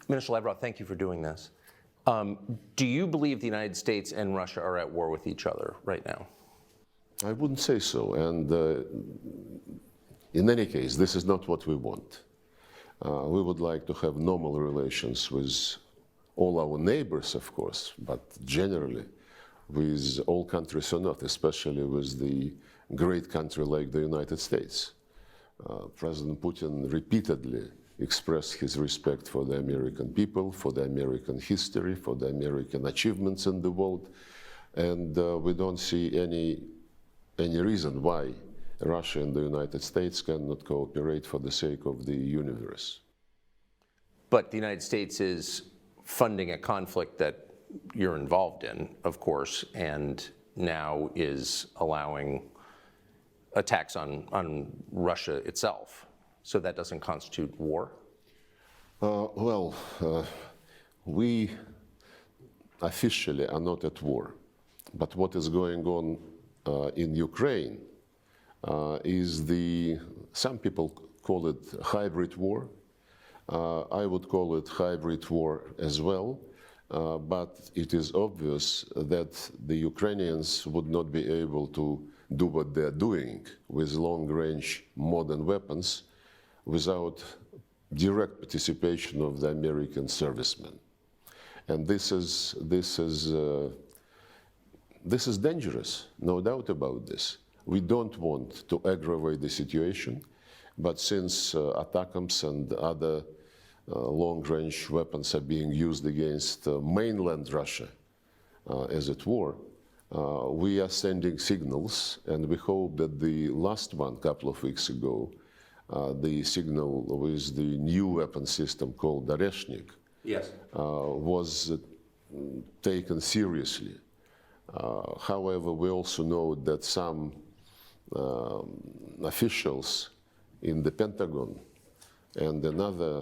Minister Lavrov, thank you for doing this. Do you believe the United States and Russia are at war with each other right now? I wouldn't say so. And in any case, this is not what we want. We would like to have normal relations with all our neighbors, of course, but generally with all countries or not, especially with the great country like the United States. President Putin repeatedly expressed his respect for the American people, for the American history, for the American achievements in the world, and we don't see any reason why Russia and the United States cannot cooperate for the sake of the universe. But the United States is funding a conflict that you're involved in, of course, and now is allowing attacks on Russia itself. So that doesn't constitute war? We officially are not at war. But what is going on in Ukraine is some people call it hybrid war. I would call it hybrid war as well. But it is obvious that the Ukrainians would not be able to do what they're doing with long-range modern weapons without direct participation of the American servicemen. And this is dangerous, no doubt about this. We don't want to aggravate the situation, but since ATACMS and other long-range weapons are being used against mainland Russia, as it were, we are sending signals, and we hope that the last one, a couple of weeks ago, the signal with the new weapon system called Oreshnik, yes, was taken seriously. However, we also know that some officials in the Pentagon and in other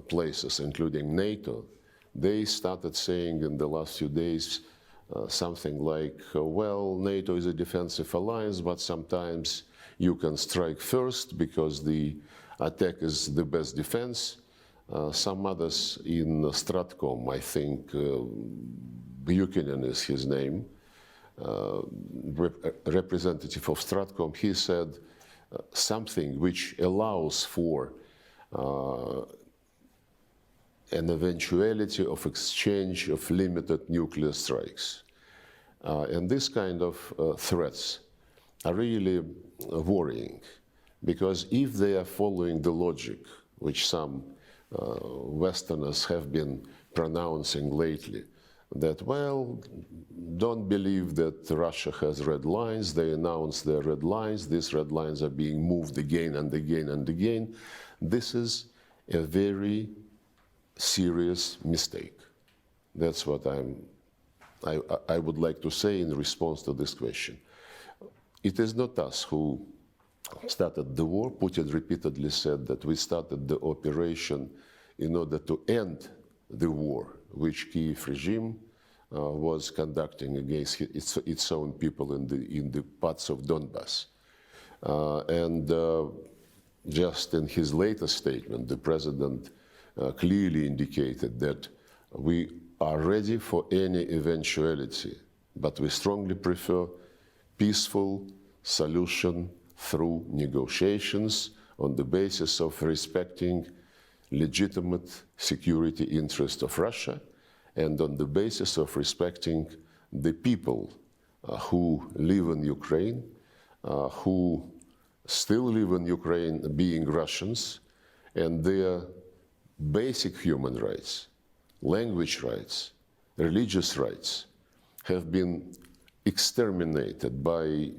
places, including NATO, they started saying in the last few days something like, well, NATO is a defensive alliance, but sometimes you can strike first because the attack is the best defense. Some others in Stratcom, I think Buchanan is his name, representative of Stratcom, he said something which allows for an eventuality of exchange of limited nuclear strikes. And this kind of threats are really worrying, because if they are following the logic which some Westerners have been pronouncing lately, that, well, don't believe that Russia has red lines, they announce their red lines, these red lines are being moved again and again and again, this is a very serious mistake. That's what I would like to say in response to this question. It is not us who started the war. Putin repeatedly said that we started the operation in order to end the war which Kiev regime was conducting against its own people in the parts of Donbass. Just in his latest statement, the president clearly indicated that we are ready for any eventuality, but we strongly prefer peaceful solution through negotiations on the basis of respecting legitimate security interests of Russia and on the basis of respecting the people who live in Ukraine, who still live in Ukraine being Russians, and their basic human rights, language rights, religious rights have been exterminated by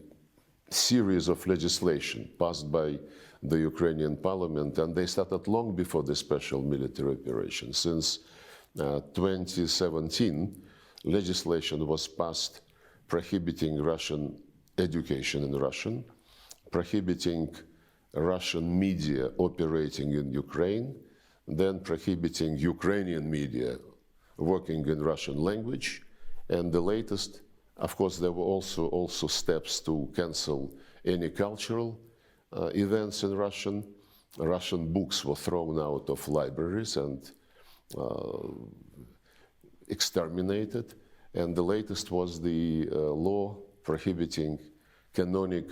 series of legislation passed by the Ukrainian parliament, and they started long before the special military operation. Since 2017, legislation was passed prohibiting Russian education in Russian, prohibiting Russian media operating in Ukraine, then prohibiting Ukrainian media working in Russian language, and the latest, of course, there were also steps to cancel any cultural events in Russian. Russian books were thrown out of libraries, and exterminated. And the latest was the law prohibiting canonic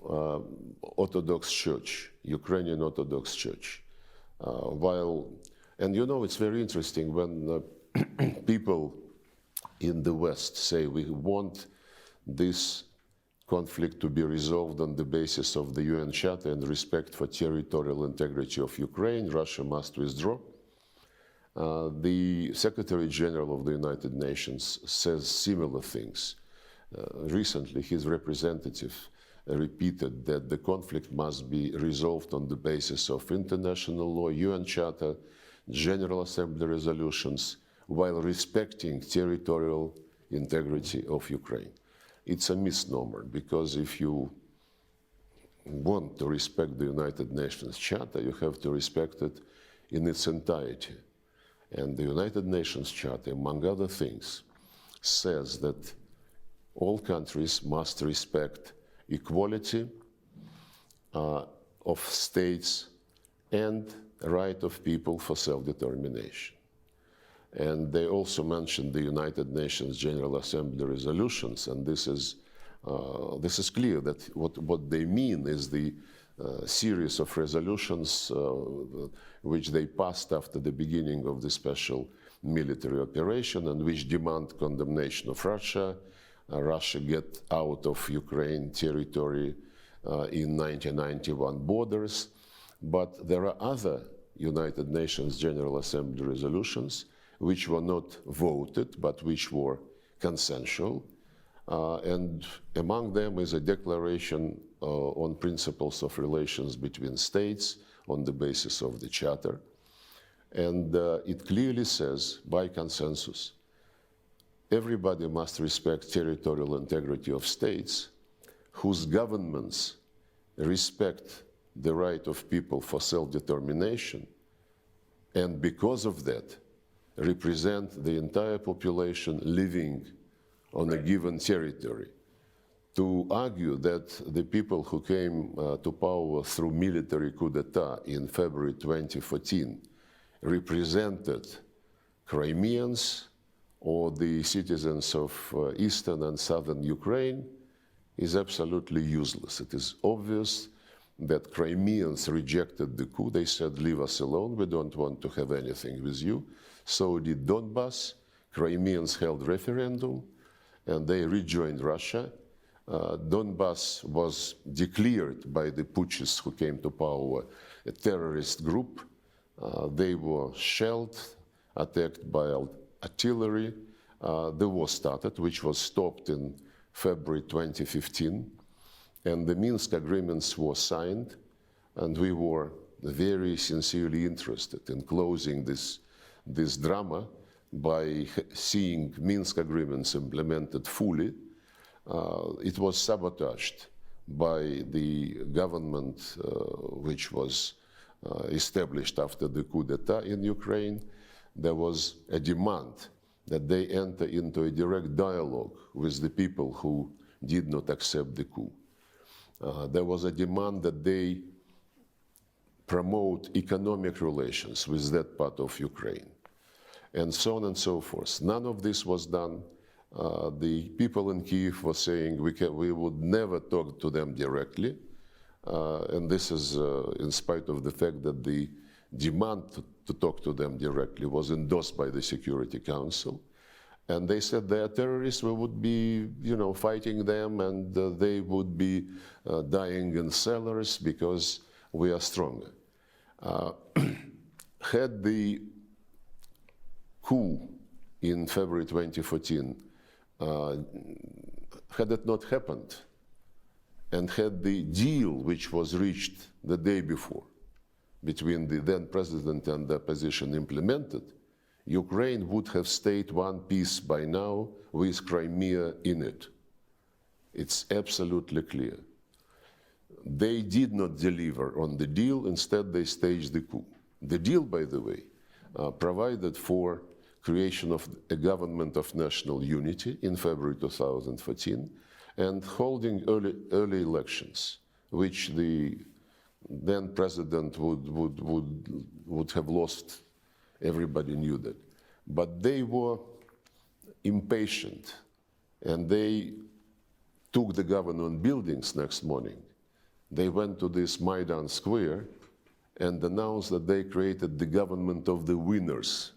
Orthodox Church, Ukrainian Orthodox Church. And you know, it's very interesting when people in the West say we want this conflict to be resolved on the basis of the UN Charter and respect for territorial integrity of Ukraine, Russia must withdraw. The Secretary General of the United Nations says similar things. Recently, his representative repeated that the conflict must be resolved on the basis of international law, UN Charter, General Assembly resolutions, while respecting territorial integrity of Ukraine. It's a misnomer, because if you want to respect the United Nations Charter, you have to respect it in its entirety. And the United Nations Charter, among other things, says that all countries must respect equality of states and right of people for self-determination. And they also mentioned the United Nations General Assembly resolutions, and this is clear that what they mean is the series of resolutions which they passed after the beginning of the special military operation, and which demand condemnation of Russia, Russia get out of Ukraine territory in 1991 borders. But there are other United Nations General Assembly resolutions which were not voted, but which were consensual. And among them is a declaration on principles of relations between states on the basis of the Charter. And it clearly says, by consensus, everybody must respect territorial integrity of states whose governments respect the right of people for self-determination, and because of that, represent the entire population living on a given territory. To argue that the people who came to power through military coup d'etat in February 2014 represented Crimeans or the citizens of eastern and southern Ukraine is absolutely useless. It is obvious that Crimeans rejected the coup. They said, leave us alone, we don't want to have anything with you. So did Donbass. Crimeans held referendum, and they rejoined Russia. Donbass was declared by the putschists who came to power a terrorist group. They were shelled, attacked by artillery. The war started, which was stopped in February 2015. And the Minsk agreements were signed, and we were very sincerely interested in closing this drama by seeing Minsk agreements implemented fully. It was sabotaged by the government which was established after the coup d'etat in Ukraine. There was a demand that they enter into a direct dialogue with the people who did not accept the coup. There was a demand that they promote economic relations with that part of Ukraine, and so on and so forth. None of this was done. The people in Kyiv were saying we would never talk to them directly, and this is in spite of the fact that the demand to talk to them directly was endorsed by the Security Council. And they said they are terrorists, we would be, fighting them, and they would be dying in cellars because we are stronger. Had the coup in February 2014, had it not happened, and had the deal which was reached the day before between the then president and the opposition implemented, Ukraine would have stayed one piece by now with Crimea in it. It's absolutely clear. They did not deliver on the deal, instead they staged the coup. The deal, by the way, provided for creation of a government of national unity in February 2014 and holding early elections, which the then president would have lost Everybody knew that. But they were impatient, and they took the government buildings next morning. They went to this Maidan Square and announced that they created the government of the winners.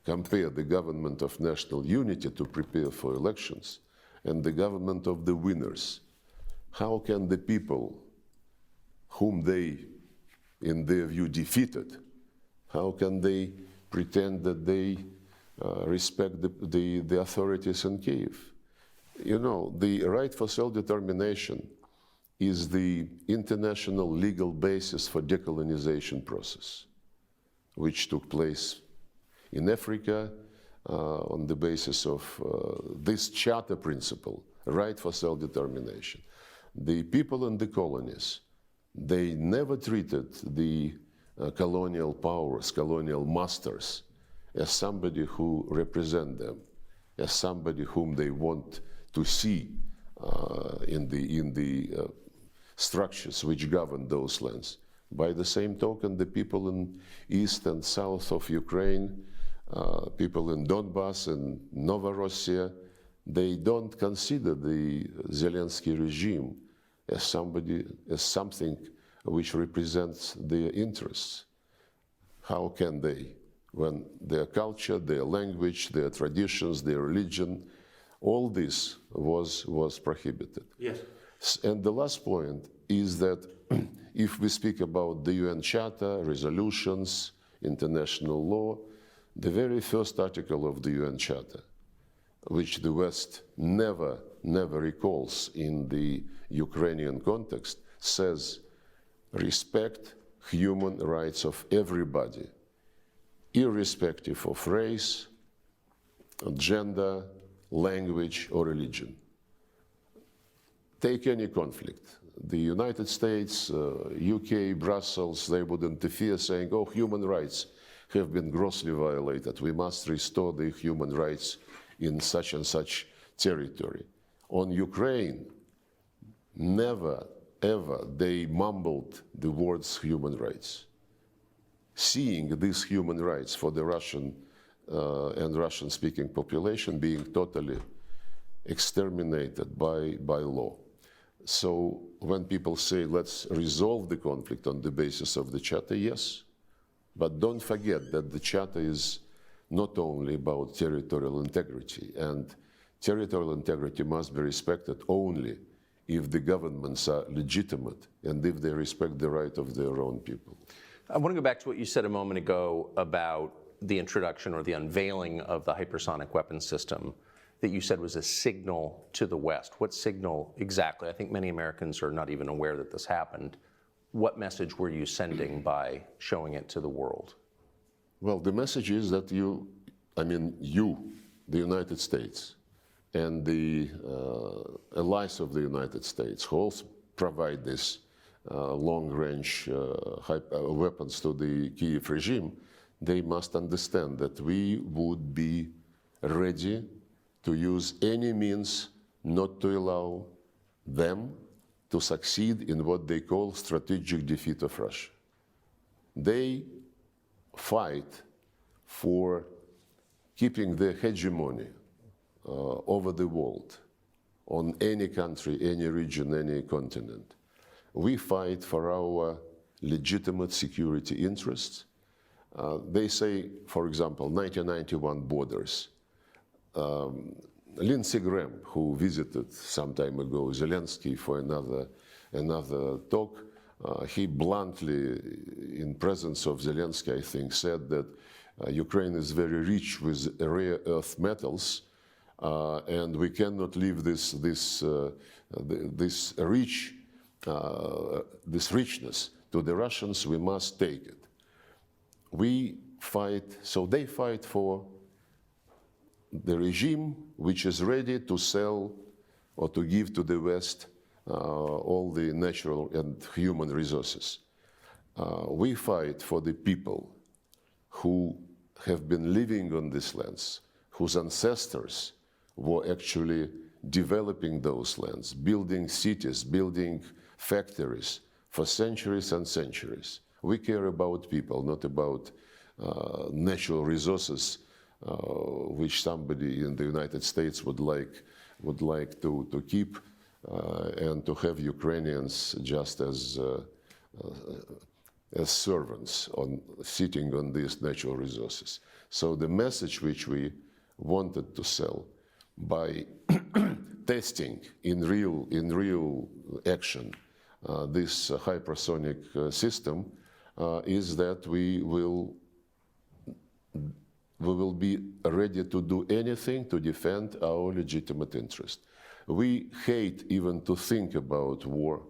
Compare the government of national unity to prepare for elections and the government of the winners. How can the people whom they, in their view, defeated, how can they pretend that they respect the authorities in Kyiv? You know, the right for self-determination is the international legal basis for decolonization process, which took place in Africa on the basis of this charter principle, right for self-determination. The people in the colonies, they never treated the colonial powers, colonial masters, as somebody who represent them, as somebody whom they want to see in the structures which govern those lands. By the same token, the people in east and south of Ukraine, people in Donbass and Novorossiya, they don't consider the Zelensky regime as something which represents their interests. How can they, when their culture, their language, their traditions, their religion, all this was prohibited? Yes. And the last point is that if we speak about the UN Charter, resolutions, international law, the very first article of the UN Charter, which the West never recalls in the Ukrainian context, says respect human rights of everybody, irrespective of race, gender, language, or religion. Take any conflict. The United States, UK, Brussels, they would interfere saying, oh, human rights have been grossly violated. We must restore the human rights in such and such territory. On Ukraine, never, ever, they mumbled the words human rights. Seeing these human rights for the Russian and Russian-speaking population being totally exterminated by law. So when people say, let's resolve the conflict on the basis of the Charter, yes, but don't forget that the Charter is not only about territorial integrity, and territorial integrity must be respected only if the governments are legitimate and if they respect the right of their own people. I want to go back to what you said a moment ago about the introduction or the unveiling of the hypersonic weapons system that you said was a signal to the West. What signal exactly? I think many Americans are not even aware that this happened. What message were you sending by showing it to the world? Well, the message is that you, the United States, and the allies of the United States, who also provide this long-range weapons to the Kyiv regime, they must understand that we would be ready to use any means not to allow them to succeed in what they call strategic defeat of Russia. They fight for keeping their hegemony over the world, on any country, any region, any continent. We fight for our legitimate security interests. They say, for example, 1991 borders. Lindsey Graham, who visited some time ago Zelensky for another talk, he bluntly, in presence of Zelensky, I think, said that Ukraine is very rich with rare earth metals, and we cannot leave this richness to the Russians. We must take it. We fight, so they fight for the regime which is ready to sell or to give to the West all the natural and human resources. We fight for the people who have been living on these lands, whose ancestors were actually developing those lands, building cities, building factories for centuries and centuries. We care about people, not about natural resources which somebody in the United States would like to keep and to have Ukrainians just as servants sitting on these natural resources. So the message which we wanted to sell by testing in real action this hypersonic system is that we will be ready to do anything to defend our legitimate interest. We hate even to think about war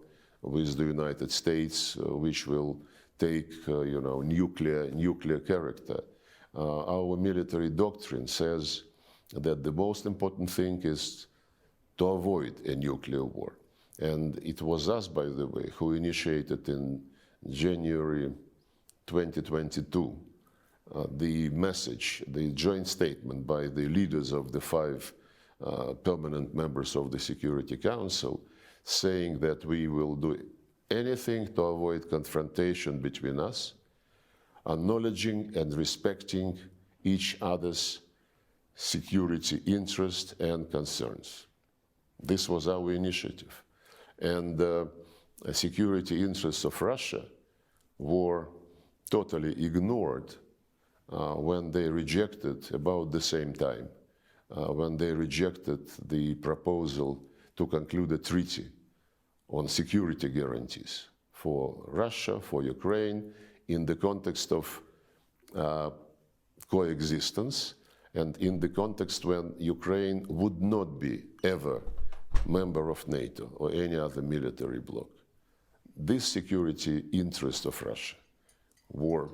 with the United States, which will take, nuclear character. Our military doctrine says that the most important thing is to avoid a nuclear war. And it was us, by the way, who initiated in January 2022 the message, the joint statement by the leaders of the 5 permanent members of the Security Council, saying that we will do anything to avoid confrontation between us, acknowledging and respecting each other's security interests and concerns. This was our initiative. And the security interests of Russia were totally ignored when they rejected, about the same time, when they rejected the proposal to conclude a treaty on security guarantees for Russia, for Ukraine, in the context of coexistence and in the context when Ukraine would not be ever member of NATO or any other military bloc. This security interest of Russia were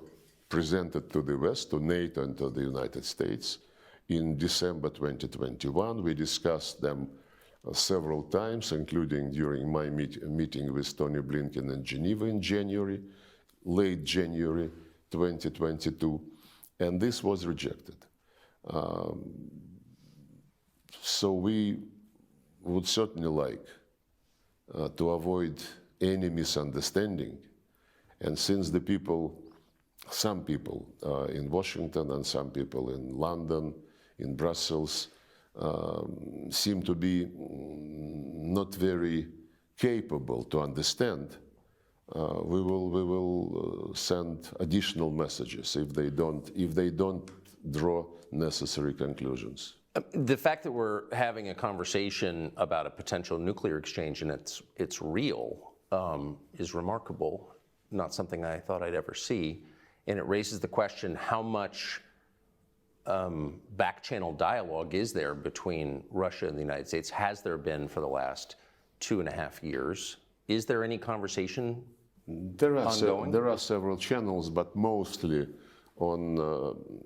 presented to the West, to NATO and to the United States. In December 2021, we discussed them several times, including during my meeting with Tony Blinken in Geneva in January, late January 2022, and this was rejected. So we would certainly like to avoid any misunderstanding, and since the people, some people in Washington and some people in London, in Brussels, seem to be not very capable to understand, we will send additional messages if they don't draw necessary conclusions. The fact that we're having a conversation about a potential nuclear exchange and it's real is remarkable, not something I thought I'd ever see. And it raises the question, how much back-channel dialogue is there between Russia and the United States? Has there been for the last 2.5 years? Is there any conversation ongoing? There are several channels, but mostly on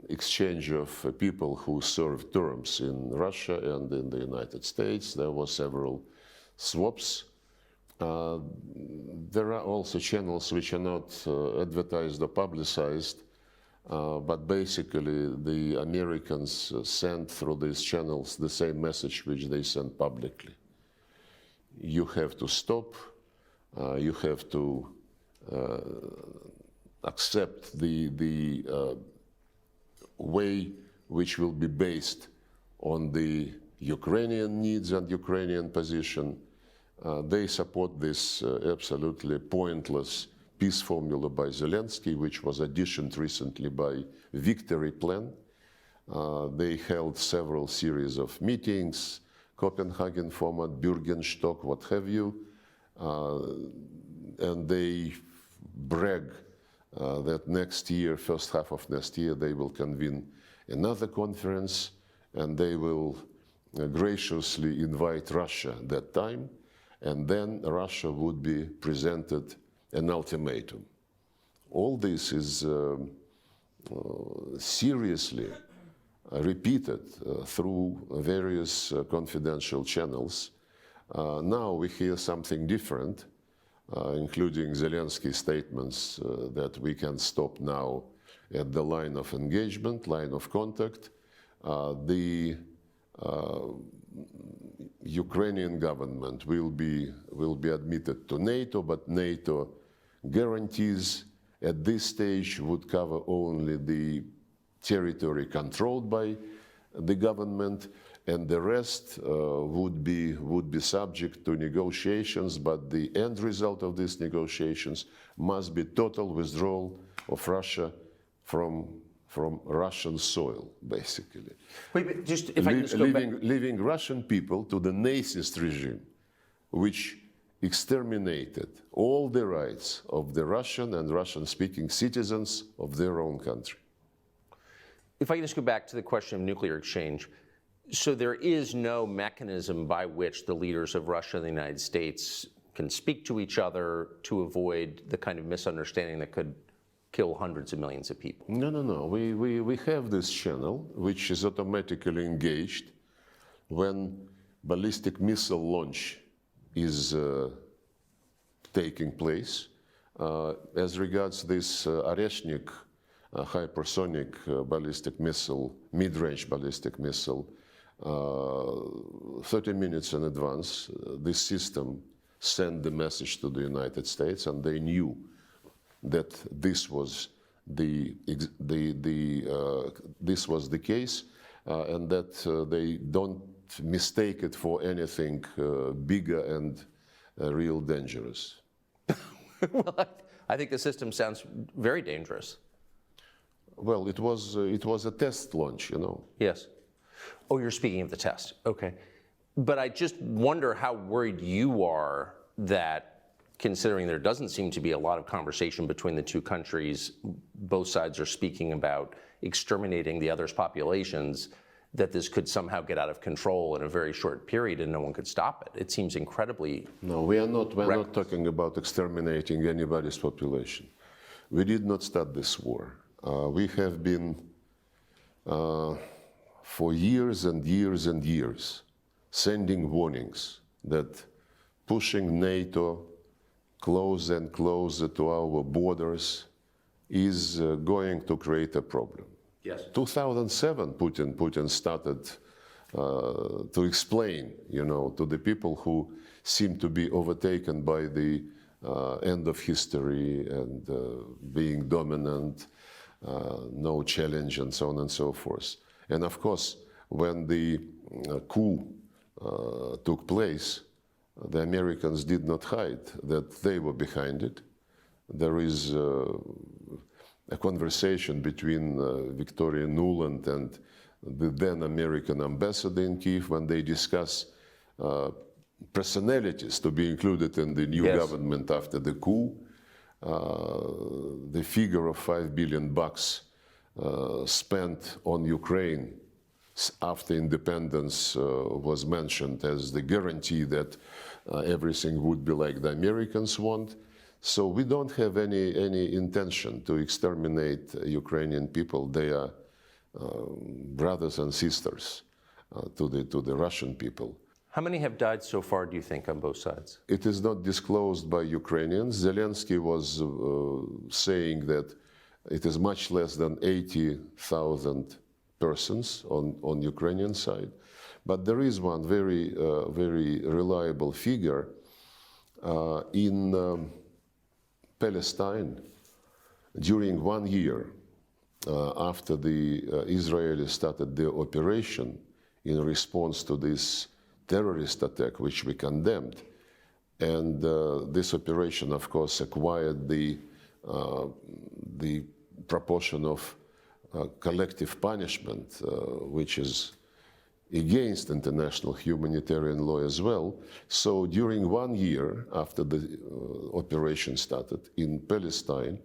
exchange of people who served terms in Russia and in the United States. There were several swaps. There are also channels which are not advertised or publicized, but basically the Americans send through these channels the same message which they send publicly. You have to stop, you have to accept the way which will be based on the Ukrainian needs and Ukrainian position. They support this absolutely pointless peace formula by Zelensky, which was additioned recently by Victory Plan. They held several series of meetings, Copenhagen format, Bürgenstock, what have you, and they brag that next year, first half of next year, they will convene another conference and they will graciously invite Russia at that time, and then Russia would be presented an ultimatum. All this is seriously repeated through various confidential channels. Now we hear something different, including Zelensky's statements that we can stop now at the line of engagement, line of contact. The Ukrainian government will be admitted to NATO, but NATO guarantees at this stage would cover only the territory controlled by the government, and the rest would be subject to negotiations, but the end result of these negotiations must be total withdrawal of Russia from Russian soil, basically. Wait, but just if I can just go back. Leaving Russian people to the Nazist regime, which exterminated all the rights of the Russian and Russian-speaking citizens of their own country. If I can just go back to the question of nuclear exchange. So there is no mechanism by which the leaders of Russia and the United States can speak to each other to avoid the kind of misunderstanding that could kill hundreds of millions of people. No. We have this channel, which is automatically engaged when ballistic missile launch is taking place. As regards this Oreshnik hypersonic ballistic missile, mid-range ballistic missile, 30 minutes in advance, this system sent the message to the United States, and they knew that this was the case, and that they don't mistake it for anything bigger and real dangerous. Well, I think the system sounds very dangerous. Well, it was a test launch, you know. Yes. Oh, you're speaking of the test. Okay. But I just wonder how worried you are that, considering there doesn't seem to be a lot of conversation between the two countries, both sides are speaking about exterminating the other's populations, that this could somehow get out of control in a very short period and no one could stop it. It seems incredibly... No, we're not talking about exterminating anybody's population. We did not start this war. We have been, for years and years and years, sending warnings that pushing NATO closer and closer to our borders is going to create a problem. Yes. 2007, Putin started to explain, you know, to the people who seem to be overtaken by the end of history and being dominant, no challenge, and so on and so forth. And of course, when the coup took place, the Americans did not hide that they were behind it. There is a conversation between Victoria Nuland and the then American ambassador in Kyiv when they discuss personalities to be included in the new government after the coup. The figure of $5 billion spent on Ukraine after independence was mentioned as the guarantee that everything would be like the Americans want. So we don't have any intention to exterminate Ukrainian people. They are brothers and sisters to the Russian people. How many have died so far, do you think, on both sides? It is not disclosed by Ukrainians. Zelensky was saying that it is much less than 80,000 persons on Ukrainian side. But there is one very reliable figure in Palestine. During 1 year after the Israelis started their operation in response to this terrorist attack, which we condemned, and this operation, of course, acquired the proportion of collective punishment, which is against international humanitarian law as well. So during 1 year after the operation started in Palestine,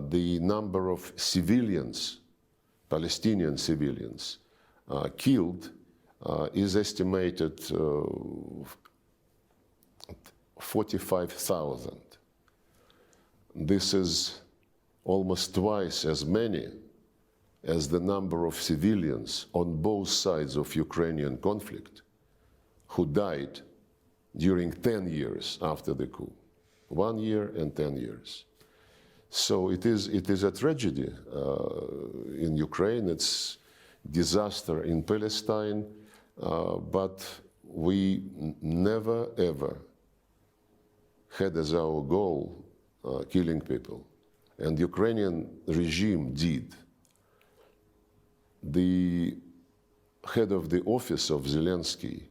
the number of civilians, Palestinian civilians, killed is estimated 45,000. This is almost twice as many as the number of civilians on both sides of Ukrainian conflict who died during 10 years after the coup. 1 year and 10 years. So it is a tragedy in Ukraine. It's disaster in Palestine, but we never ever had as our goal killing people. and Ukrainian regime did. The head of the office of Zelensky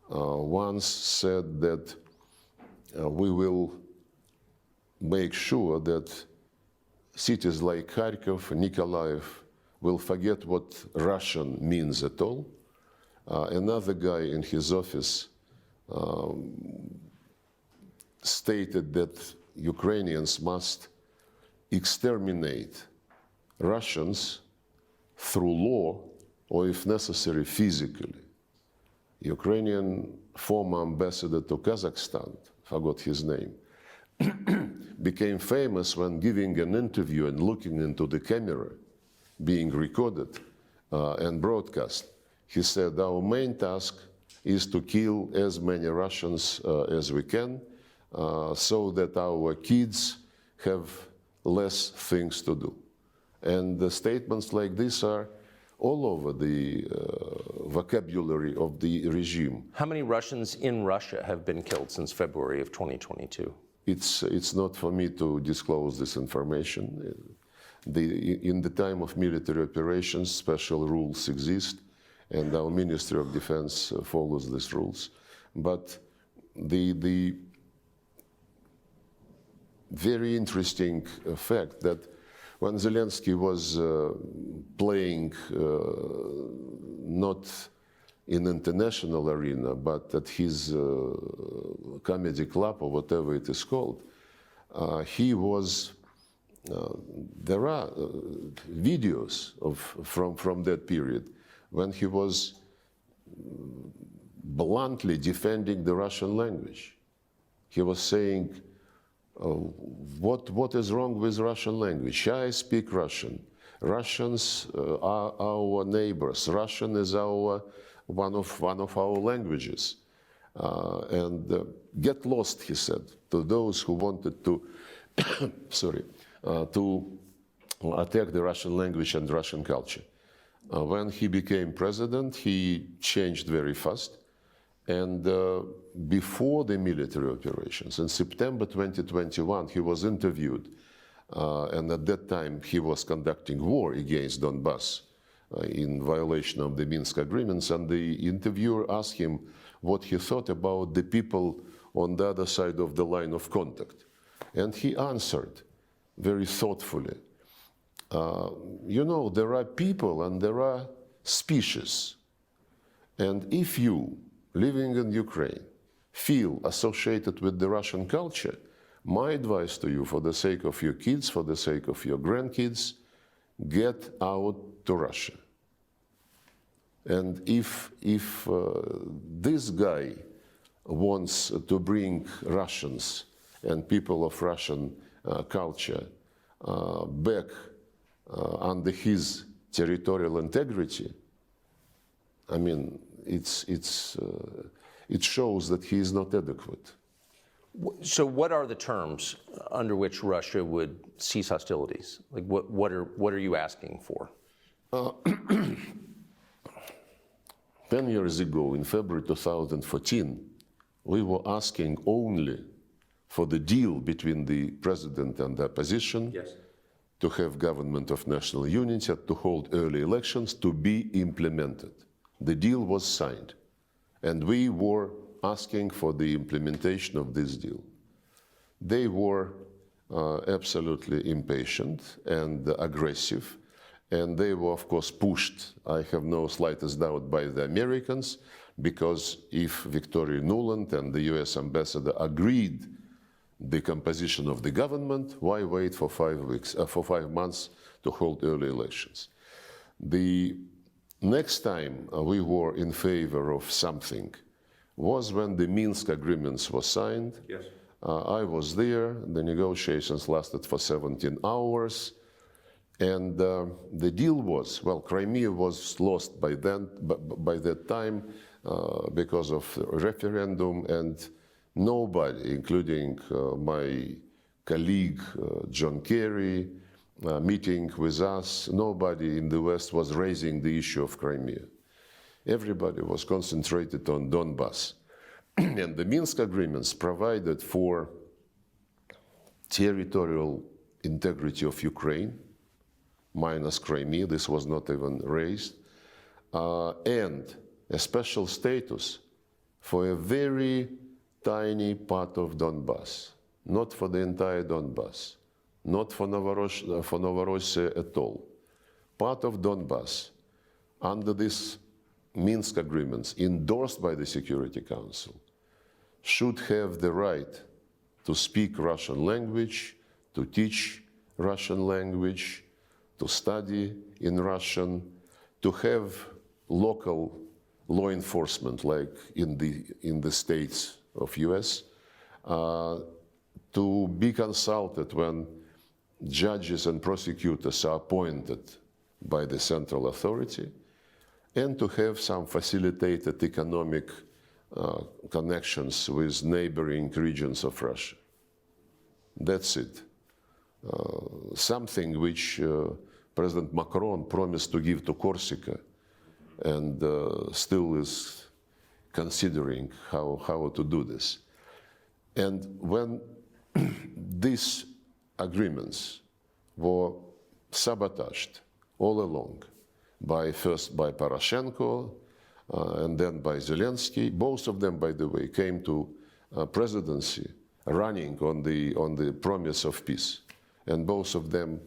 once said that we will make sure that cities like Kharkov, Nikolaev will forget what Russian means at all. Another guy in his office stated that Ukrainians must exterminate Russians through law or, if necessary, physically. Ukrainian former ambassador to Kazakhstan, forgot his name, became famous when giving an interview and looking into the camera, being recorded and broadcast. He said, our main task is to kill as many Russians as we can so that our kids have less things to do. And the statements like this are all over the vocabulary of the regime. How many Russians in Russia have been killed since February of 2022? It's not for me to disclose this information. In the time of military operations, special rules exist, and our Ministry of Defense follows these rules. But the very interesting fact that when Zelensky was playing not in international arena, but at his comedy club or whatever it is called, he was. There are videos from that period when he was bluntly defending the Russian language. He was saying, what is wrong with Russian language? I speak Russian. Russians are our neighbors. Russian is one of our languages. And get lost, he said, to those who wanted to, to attack the Russian language and Russian culture. When he became president, he changed very fast. And before the military operations, in September 2021, he was interviewed. And at that time, he was conducting war against Donbass in violation of the Minsk agreements. And the interviewer asked him what he thought about the people on the other side of the line of contact. And he answered very thoughtfully, you know, there are people and there are species. And if you, living in Ukraine, feel associated with the Russian culture, my advice to you, for the sake of your kids, for the sake of your grandkids, get out to Russia. And if this guy wants to bring Russians and people of Russian culture back under his territorial integrity, I mean, it shows that he is not adequate. So what are the terms under which Russia would cease hostilities? Like what are you asking for? 10 years ago, in February 2014, we were asking only for the deal between the president and the opposition, Yes. to have government of national unity, to hold early elections, to be implemented. The deal was signed, and we were asking for the implementation of this deal. They were absolutely impatient and aggressive, and they were, of course, pushed, I have no slightest doubt, by the Americans, because if Victoria Nuland and the US ambassador agreed the composition of the government, why wait for 5 months to hold early elections? The next time we were in favor of something was when the Minsk agreements were signed. Yes. I was there. The negotiations lasted for 17 hours. And the deal was, well, Crimea was lost by that time because of referendum, and nobody, including my colleague John Kerry, meeting with us, nobody in the West was raising the issue of Crimea. Everybody was concentrated on Donbass. And the Minsk agreements provided for territorial integrity of Ukraine, minus Crimea, this was not even raised, and a special status for a very tiny part of Donbass, not for the entire Donbass, not for Novorossiya at all. Part of Donbass, under these Minsk agreements, endorsed by the Security Council, should have the right to speak Russian language, to teach Russian language, to study in Russian, to have local law enforcement like in the states of US, to be consulted when judges and prosecutors are appointed by the central authority, and to have some facilitated economic connections with neighboring regions of Russia. That's it. Something which President Macron promised to give to Corsica and still is considering how to do this. And when these agreements were sabotaged all along, first by Poroshenko and then by Zelensky, both of them, by the way, came to presidency running on the promise of peace, and both of them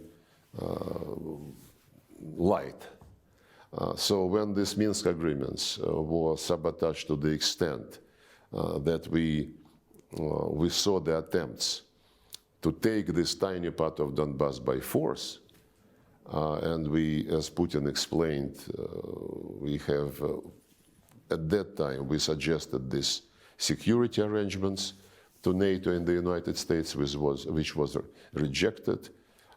lied. So when these Minsk agreements were sabotaged to the extent that we saw the attempts to take this tiny part of Donbass by force, and we, as Putin explained, we have, at that time, we suggested these security arrangements to NATO and the United States, which was rejected.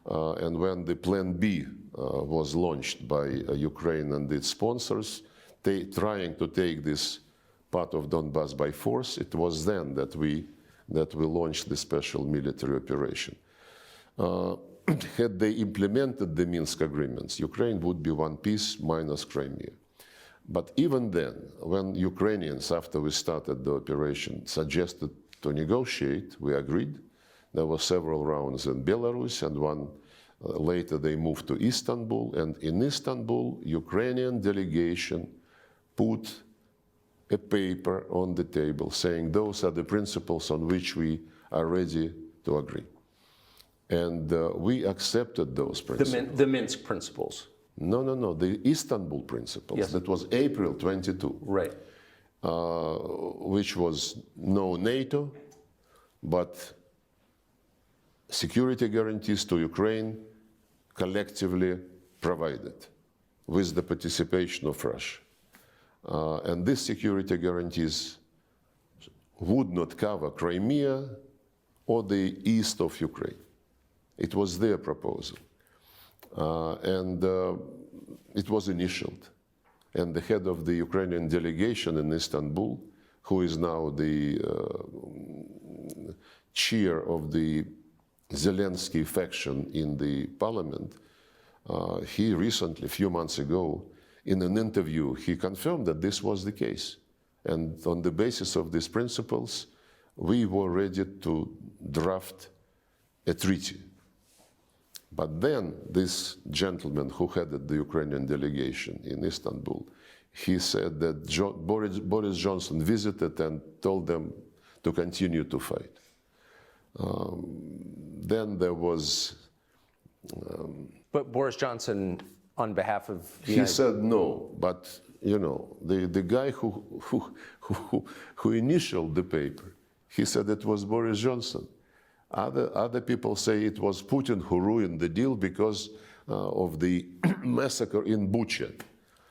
And when the Plan B was launched by Ukraine and its sponsors, trying to take this part of Donbass by force, it was then that we launched the special military operation. Had they implemented the Minsk agreements, Ukraine would be one piece minus Crimea. But even then, when Ukrainians, after we started the operation, suggested to negotiate, we agreed. There were several rounds in Belarus, and one later they moved to Istanbul. And in Istanbul, Ukrainian delegation put a paper on the table saying those are the principles on which we are ready to agree. And we accepted those principles. The Minsk principles. No, the Istanbul principles. Yes. That was April 22. Right. Which was no NATO, but security guarantees to Ukraine collectively provided with the participation of Russia. And these security guarantees would not cover Crimea or the east of Ukraine. It was their proposal. And it was initialed. And the head of the Ukrainian delegation in Istanbul, who is now the chair of the Zelensky faction in the parliament, he recently, a few months ago, in an interview, he confirmed that this was the case. And on the basis of these principles, we were ready to draft a treaty. But then this gentleman who headed the Ukrainian delegation in Istanbul, he said that Boris Johnson visited and told them to continue to fight. Then there was... But Boris Johnson, on behalf of the He said no, but you know, the guy who initialed the paper, he said it was Boris Johnson. Other people say it was Putin who ruined the deal because of the massacre in Bucha.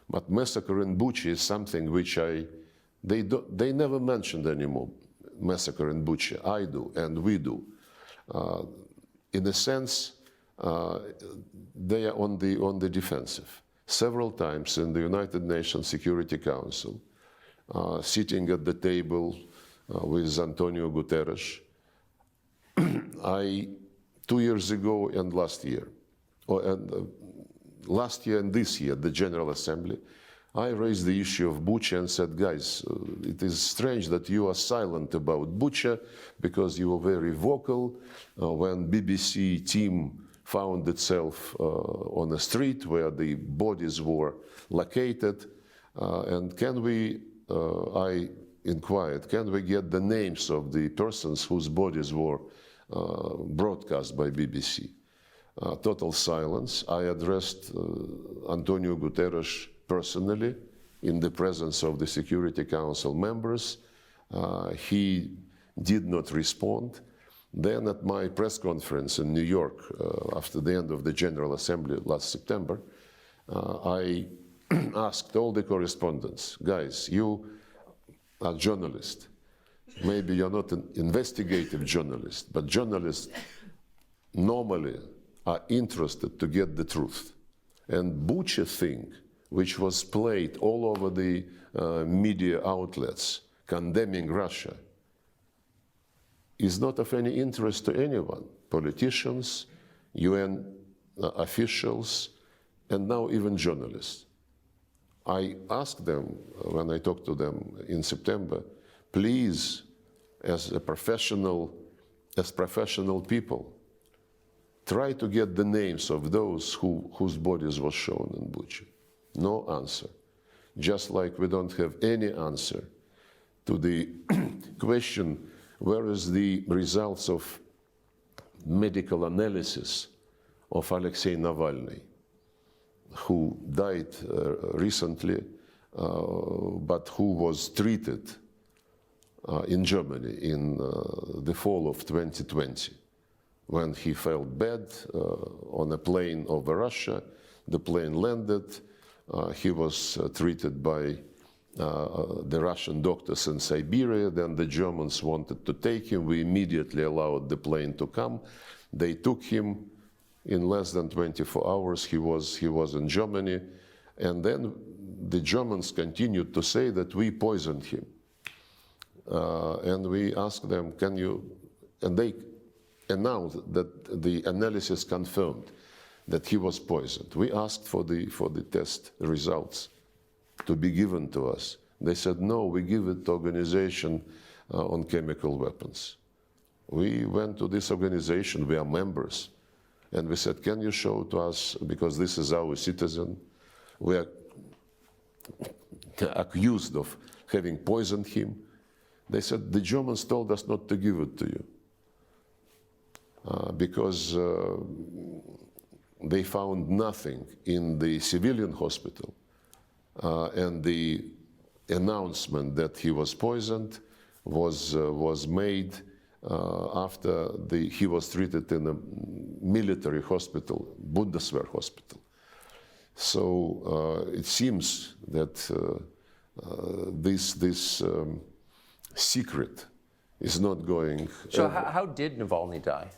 But massacre in Bucha is something which they never mentioned anymore. Massacre in Bucha. I do, and we do. In a sense, they are on the defensive. Several times in the United Nations Security Council, sitting at the table with Antonio Guterres, 2 years ago and last year, last year and this year, the General Assembly, I raised the issue of Bucha and said, guys, it is strange that you are silent about Bucha because you were very vocal when BBC team found itself on a street where the bodies were located. And can we, I inquired, can we get the names of the persons whose bodies were broadcast by BBC? Total silence. I addressed Antonio Guterres personally in the presence of the Security Council members. He did not respond. Then at my press conference in New York, after the end of the General Assembly last September, I asked all the correspondents, guys, you are journalists. Maybe you're not an investigative journalist, but journalists normally are interested to get the truth. And Bucha thing, which was played all over the media outlets condemning Russia, is not of any interest to anyone. Politicians, UN officials, and now even journalists. I asked them, when I talked to them in September, please, as professional people, try to get the names of those whose bodies were shown in Bucha. No answer. Just like we don't have any answer to the question, where is the results of medical analysis of Alexei Navalny, who died recently, but who was treated in Germany in the fall of 2020. When he felt bad on a plane over Russia, the plane landed, he was treated by the Russian doctors in Siberia. Then the Germans wanted to take him. We immediately allowed the plane to come. They took him. In less than 24 hours, he was in Germany. And then the Germans continued to say that we poisoned him. And we asked them, can you, and they announced that the analysis confirmed that he was poisoned. We asked for the test results to be given to us. They said, no, we give it to Organization on Chemical Weapons. We went to this organization, we are members, and we said, can you show to us, because this is our citizen, we are accused of having poisoned him. They said, the Germans told us not to give it to you because they found nothing in the civilian hospital. And the announcement that he was poisoned was made after he was treated in a military hospital, Bundeswehr hospital. So it seems that this secret is not going. So how did Navalny die?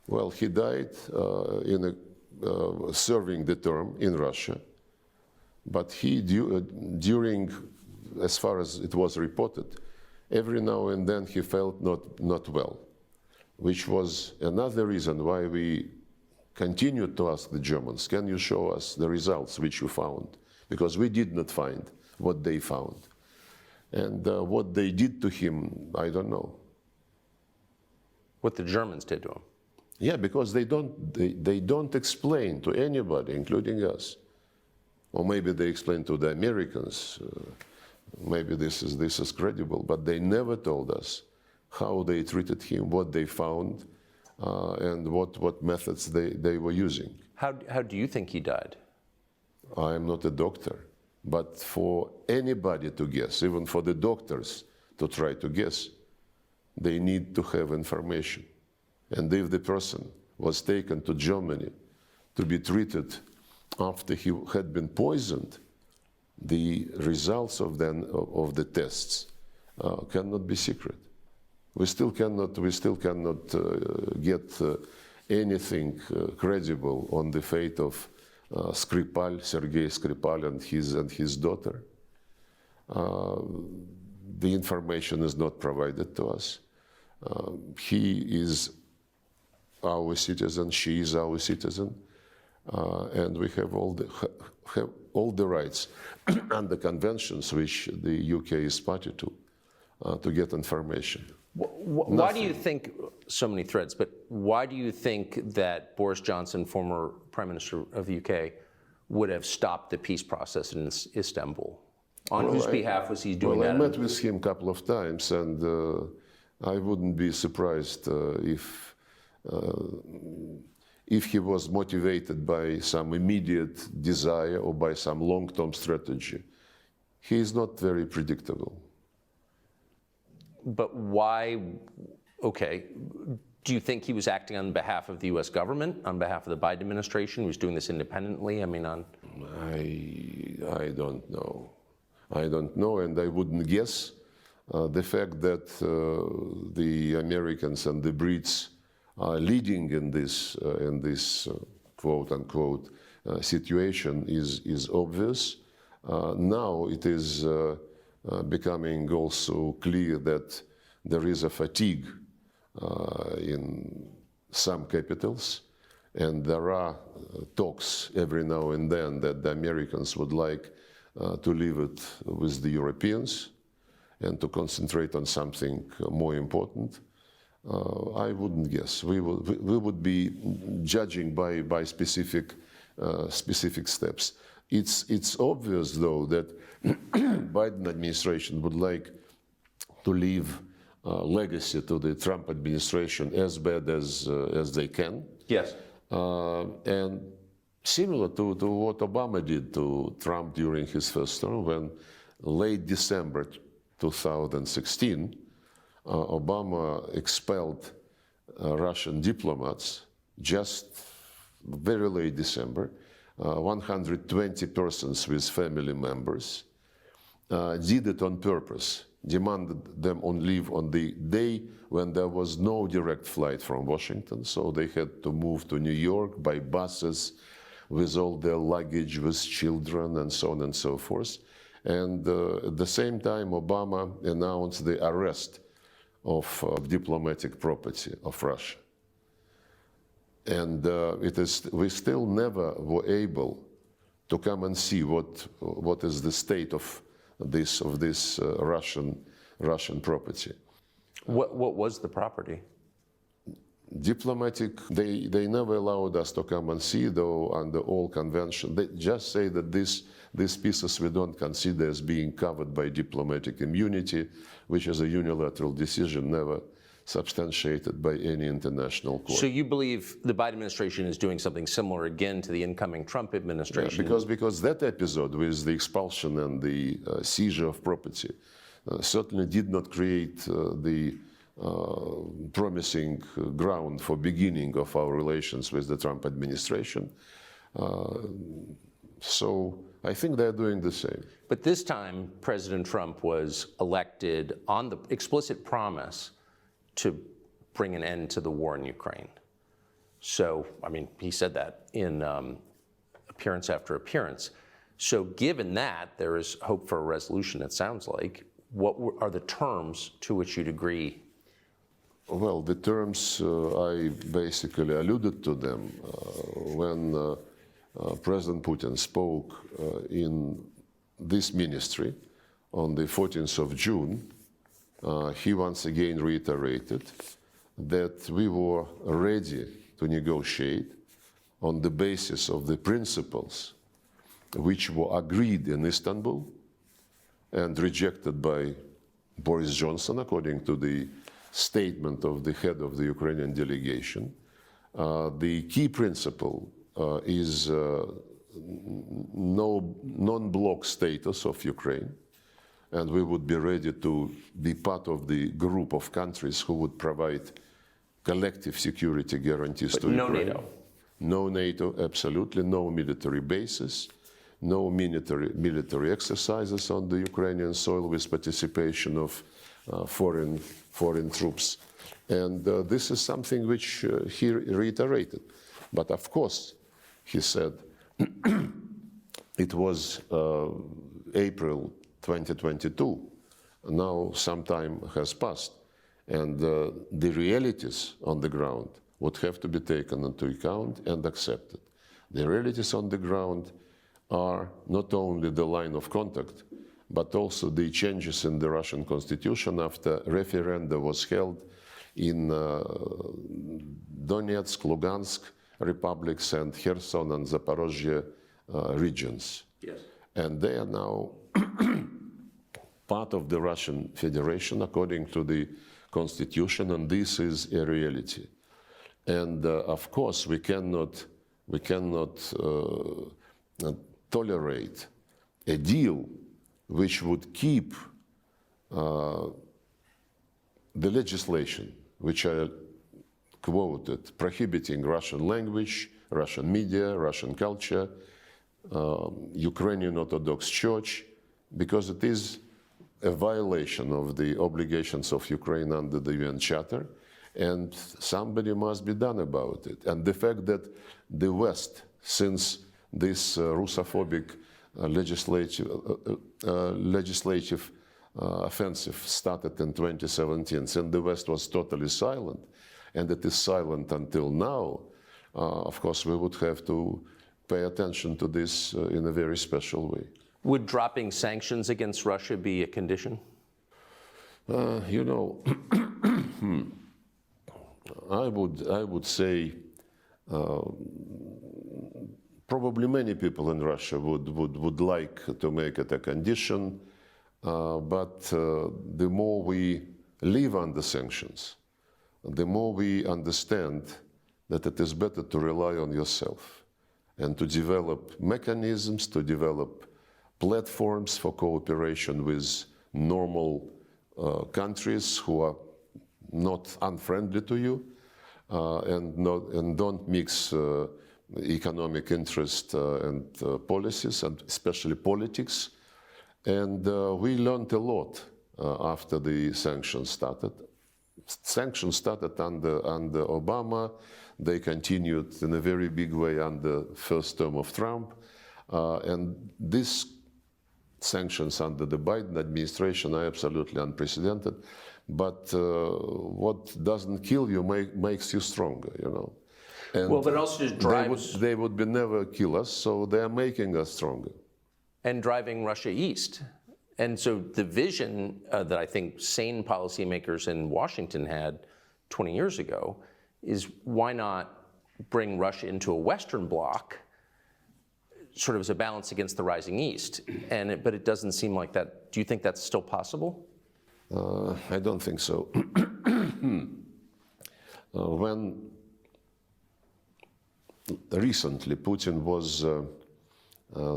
Well, he died serving the term in Russia. But he, during, as far as it was reported, every now and then he felt not well, which was another reason why we continued to ask the Germans, can you show us the results which you found? Because we did not find what they found. And what they did to him, I don't know. What the Germans did to him? Yeah, because they don't explain to anybody, including us. Or maybe they explain to the Americans, maybe this is credible, but they never told us how they treated him, what they found, and what methods they were using. How do you think he died? I am not a doctor, but for anybody to guess, even for the doctors to try to guess, they need to have information. And if the person was taken to Germany to be treated after he had been poisoned, the results of the tests cannot be secret. We still cannot get anything credible on the fate of Skripal, Sergey Skripal, and his daughter. The information is not provided to us. He is our citizen, she is our citizen, and we have all the rights under conventions which the UK is party to to get information. Why do you think, so many threads, but why do you think that Boris Johnson, former Prime Minister of the UK, would have stopped the peace process in Istanbul? On whose behalf was he doing that? I met with him a couple of times, and I wouldn't be surprised if he was motivated by some immediate desire or by some long-term strategy. He is not very predictable. But why, okay, do you think he was acting on behalf of the US government, on behalf of the Biden administration? He was doing this independently? I mean, I don't know. I don't know, and I wouldn't guess. The fact that the Americans and the Brits are leading in this quote-unquote situation is obvious. Now it is becoming also clear that there is a fatigue in some capitals, and there are talks every now and then that the Americans would like to leave it with the Europeans and to concentrate on something more important. I wouldn't guess. We would be judging by specific steps. It's obvious, though, that Biden administration would like to leave legacy to the Trump administration as bad as they can. yes. And similar to what Obama did to Trump during his first term, when late December 2016, Obama expelled Russian diplomats just very late December, 120 persons with family members, did it on purpose, demanded them on leave on the day when there was no direct flight from Washington, so they had to move to New York by buses with all their luggage, with children, and so on and so forth. And at the same time, Obama announced the arrest of diplomatic property of Russia. And we still never were able to come and see what is the state of this Russian property. What was the property? Diplomatic, they never allowed us to come and see, though, under all convention. They just say that these pieces we don't consider as being covered by diplomatic immunity, which is a unilateral decision never substantiated by any international court. So you believe the Biden administration is doing something similar again to the incoming Trump administration? Yeah, because that episode with the expulsion and the seizure of property certainly did not create the promising ground for beginning of our relations with the Trump administration. So I think they're doing the same. But this time, President Trump was elected on the explicit promise to bring an end to the war in Ukraine. So, I mean, he said that in appearance after appearance. So given that, there is hope for a resolution, it sounds like. What are the terms to which you'd agree? Well, the terms, I basically alluded to them when President Putin spoke in this ministry on the 14th of June. He once again reiterated that we were ready to negotiate on the basis of the principles which were agreed in Istanbul and rejected by Boris Johnson, according to the statement of the head of the Ukrainian delegation. The key principle is no non-bloc status of Ukraine, and we would be ready to be part of the group of countries who would provide collective security guarantees to Ukraine. No NATO? No NATO, absolutely. No military bases, no military exercises on the Ukrainian soil with participation of foreign troops. And this is something which he reiterated. But of course, he said, it was April 2022. Now some time has passed. And the realities on the ground would have to be taken into account and accepted. The realities on the ground are not only the line of contact but also the changes in the Russian constitution after referendum was held in Donetsk, Lugansk republics and Kherson and Zaporozhye regions. Yes. And they are now part of the Russian Federation according to the constitution, and this is a reality. And of course, we cannot tolerate a deal which would keep the legislation, which I quoted, prohibiting Russian language, Russian media, Russian culture, Ukrainian Orthodox Church, because it is a violation of the obligations of Ukraine under the UN Charter, and somebody must be done about it. And the fact that the West, since this Russophobic legislative offensive started in 2017, since the West was totally silent, and it is silent until now, of course, we would have to pay attention to this in a very special way. Would dropping sanctions against Russia be a condition? You know, I would say probably many people in Russia would like to make it a condition, but the more we live under sanctions, the more we understand that it is better to rely on yourself and to develop mechanisms, to develop platforms for cooperation with normal countries who are not unfriendly to you and don't mix economic interest and policies, and especially politics. And we learned a lot after the sanctions started. Sanctions started under Obama. They continued in a very big way under first term of Trump. And these sanctions under the Biden administration are absolutely unprecedented. But what doesn't kill you makes you stronger, you know. And well, but it also just drives... They would never kill us, so they are making us stronger. And driving Russia east. And so the vision that I think sane policymakers in Washington had 20 years ago is why not bring Russia into a Western bloc sort of as a balance against the rising east? But it doesn't seem like that. Do you think that's still possible? I don't think so. When recently Putin was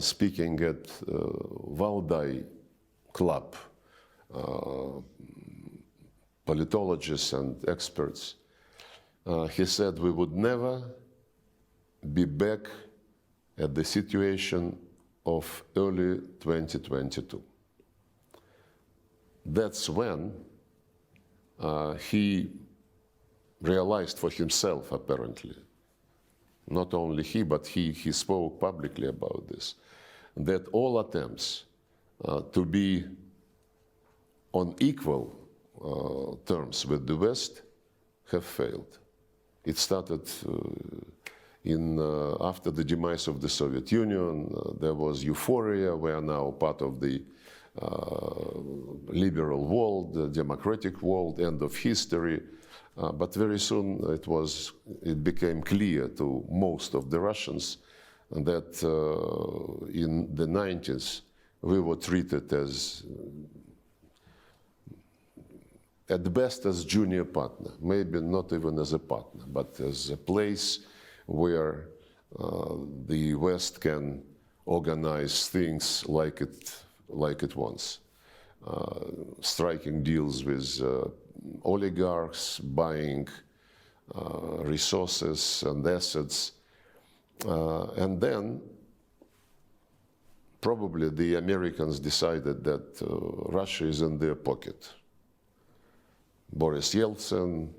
speaking at Valdai Club, politologists and experts, he said we would never be back at the situation of early 2022. That's when he realized for himself, apparently, not only he, but he spoke publicly about this, that all attempts to be on equal terms with the West have failed. It started after the demise of the Soviet Union. There was euphoria. We are now part of the liberal world, the democratic world, end of history. But very soon it became clear to most of the Russians that in the 90s we were treated as, at best, as junior partner, maybe not even as a partner, but as a place where the West can organize things like it wants, striking deals with oligarchs, buying resources and assets, and then probably the Americans decided that Russia is in their pocket. Boris Yeltsin,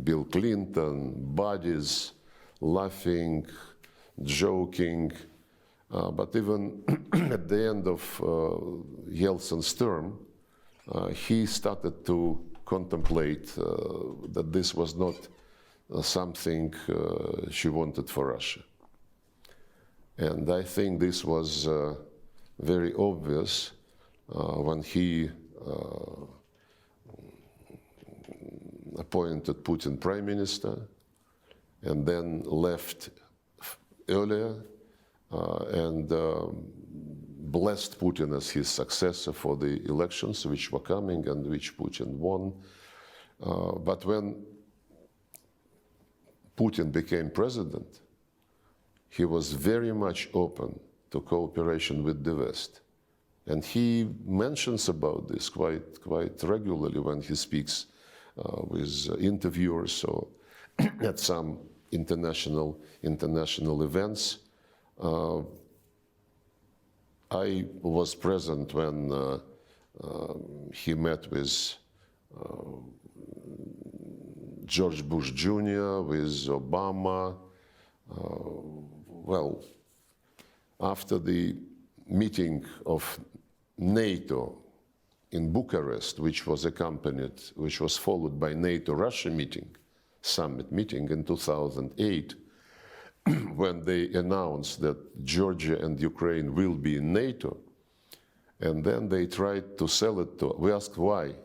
Bill Clinton, buddies, laughing, joking, but even at the end of Yeltsin's term, he started to contemplate that this was not something she wanted for Russia. And I think this was very obvious when he appointed Putin prime minister and then left earlier and blessed Putin as his successor for the elections which were coming and which Putin won. But when Putin became president, he was very much open to cooperation with the West. And he mentions about this quite regularly when he speaks with interviewers or at some international events. I was present when he met with George Bush Jr., with Obama. Well, after the meeting of NATO in Bucharest, which was followed by NATO-Russia summit meeting in 2008, when they announced that Georgia and Ukraine will be in NATO, and then they tried to sell it to, we asked why.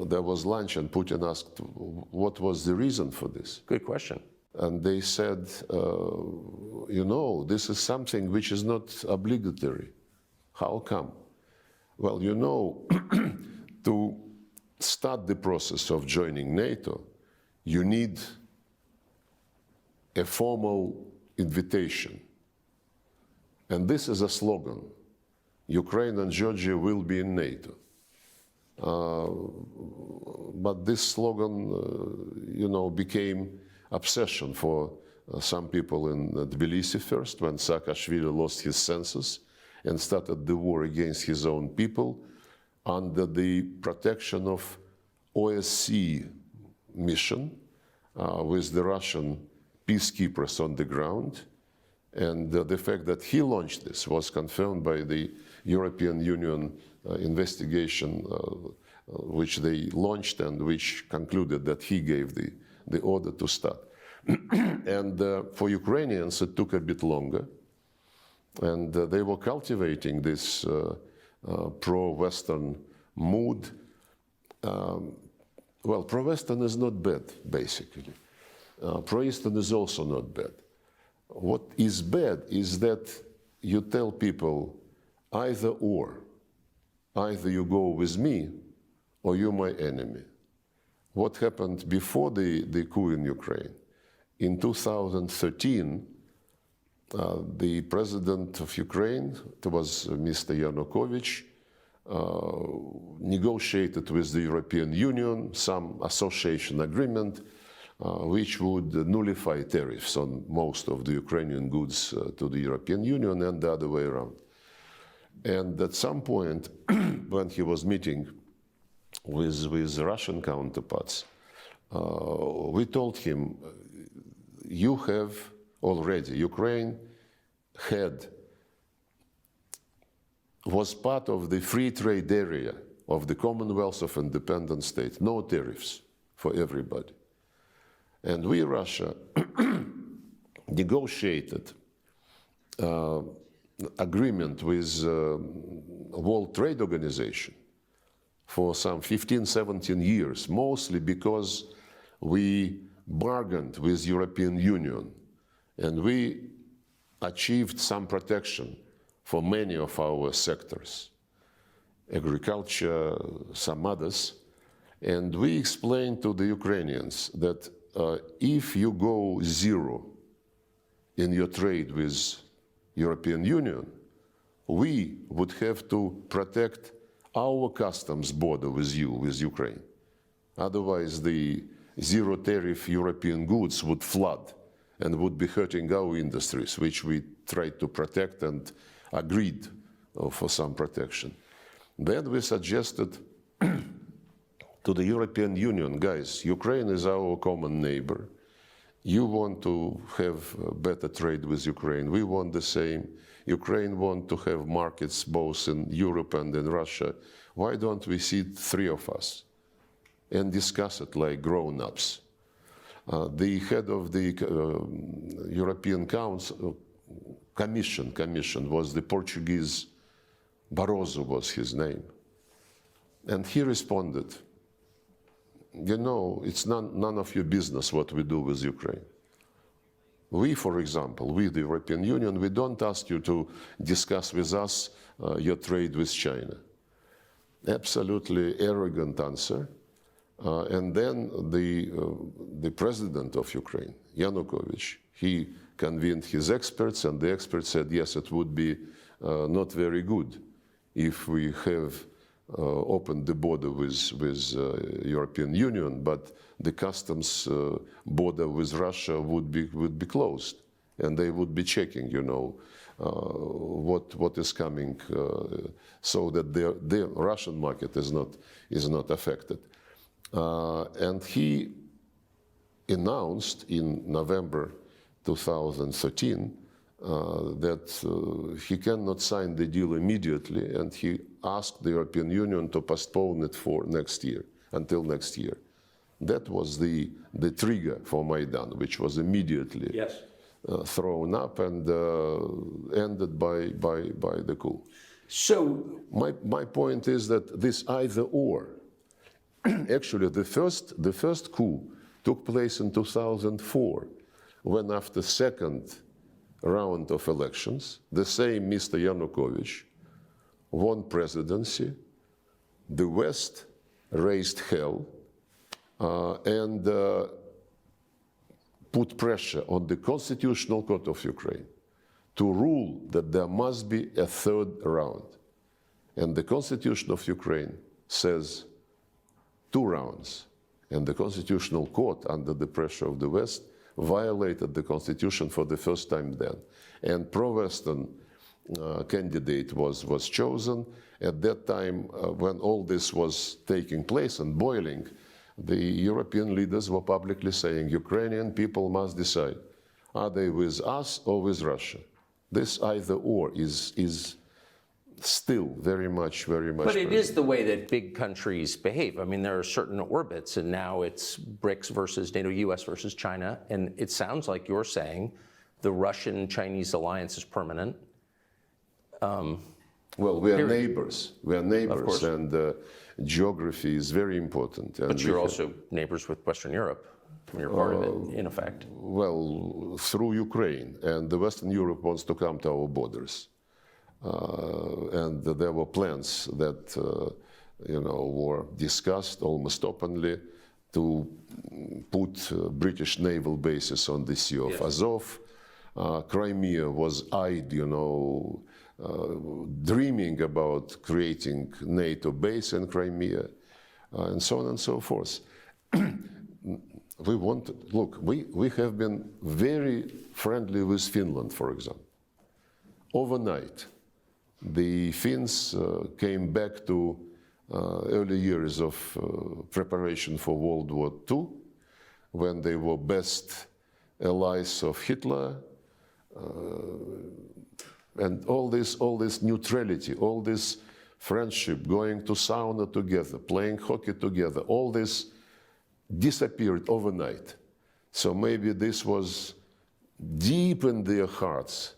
There was lunch and Putin asked what was the reason for this. Good question. And they said, you know, this is something which is not obligatory. How come? Well, you know, to start the process of joining NATO, you need a formal invitation. And this is a slogan. Ukraine and Georgia will be in NATO. But this slogan, you know, became obsession for some people in Tbilisi first, when Saakashvili lost his senses and started the war against his own people under the protection of OSCE mission with the Russian peacekeepers on the ground. And the fact that he launched this was confirmed by the European Union investigation which they launched and which concluded that he gave the order to start. And for Ukrainians, it took a bit longer. And they were cultivating this pro-Western mood. Well, pro-Western is not bad, basically. Pro-Eastern is also not bad. What is bad is that you tell people either or. Either you go with me or you're my enemy. What happened before the coup in Ukraine? In 2013, the president of Ukraine, it was Mr. Yanukovych, negotiated with the European Union some association agreement which would nullify tariffs on most of the Ukrainian goods to the European Union and the other way around. And at some point, when he was meeting with Russian counterparts, we told him, you have already, Ukraine was part of the free trade area of the Commonwealth of Independent States, no tariffs for everybody. And we, Russia, negotiated agreement with World Trade Organization for some 15, 17 years, mostly because we bargained with European Union and we achieved some protection for many of our sectors, agriculture, some others. And we explained to the Ukrainians that if you go zero in your trade with European Union, we would have to protect our customs border with you, with Ukraine. Otherwise, the zero tariff European goods would flood and would be hurting our industries, which we tried to protect and agreed for some protection. Then we suggested to the European Union, guys, Ukraine is our common neighbor. You want to have better trade with Ukraine. We want the same. Ukraine want to have markets both in Europe and in Russia. Why don't we sit three of us and discuss it like grown-ups? The head of the European Commission was the Portuguese Barroso was his name. And he responded, you know, it's none of your business what we do with Ukraine. We, for example, we, the European Union, we don't ask you to discuss with us your trade with China. Absolutely arrogant answer. And then the president of Ukraine, Yanukovych, he convened his experts, and the experts said, yes, it would be not very good if we have opened the border with European Union, but the customs border with Russia would be closed, and they would be checking, you know, what is coming, so that the Russian market is not affected. And he announced in November 2013 that he cannot sign the deal immediately, and he asked the European Union to postpone it for next year, until next year. That was the trigger for Maidan, which was immediately thrown up and ended by the coup. So my point is that this either or. Actually, the first coup took place in 2004, when after second round of elections, the same Mr. Yanukovych won presidency, the West raised hell, and put pressure on the Constitutional Court of Ukraine to rule that there must be a third round. And the Constitution of Ukraine says 2 rounds. And the Constitutional Court, under the pressure of the West, violated the Constitution for the first time then. And pro-Western candidate was chosen. At that time, when all this was taking place and boiling, the European leaders were publicly saying, Ukrainian people must decide, are they with us or with Russia? This either or is still very much. But it is the way that big countries behave. I mean, there are certain orbits, and now it's BRICS versus NATO, US versus China, and it sounds like you're saying the Russian-Chinese alliance is permanent. Well, we are neighbors. We are neighbors, and geography is very important. But you're also neighbors with Western Europe. You're part of it, in effect. Well, through Ukraine, and the Western Europe wants to come to our borders. And there were plans that, you know, were discussed almost openly to put British naval bases on the Sea of Azov. Crimea was eyed, you know, dreaming about creating NATO base in Crimea, and so on and so forth. We wanted, look, we have been very friendly with Finland, for example. Overnight, the Finns came back to early years of preparation for World War II, when they were best allies of Hitler, and all this neutrality, all this friendship, going to sauna together, playing hockey together, all this disappeared overnight. So maybe this was deep in their hearts,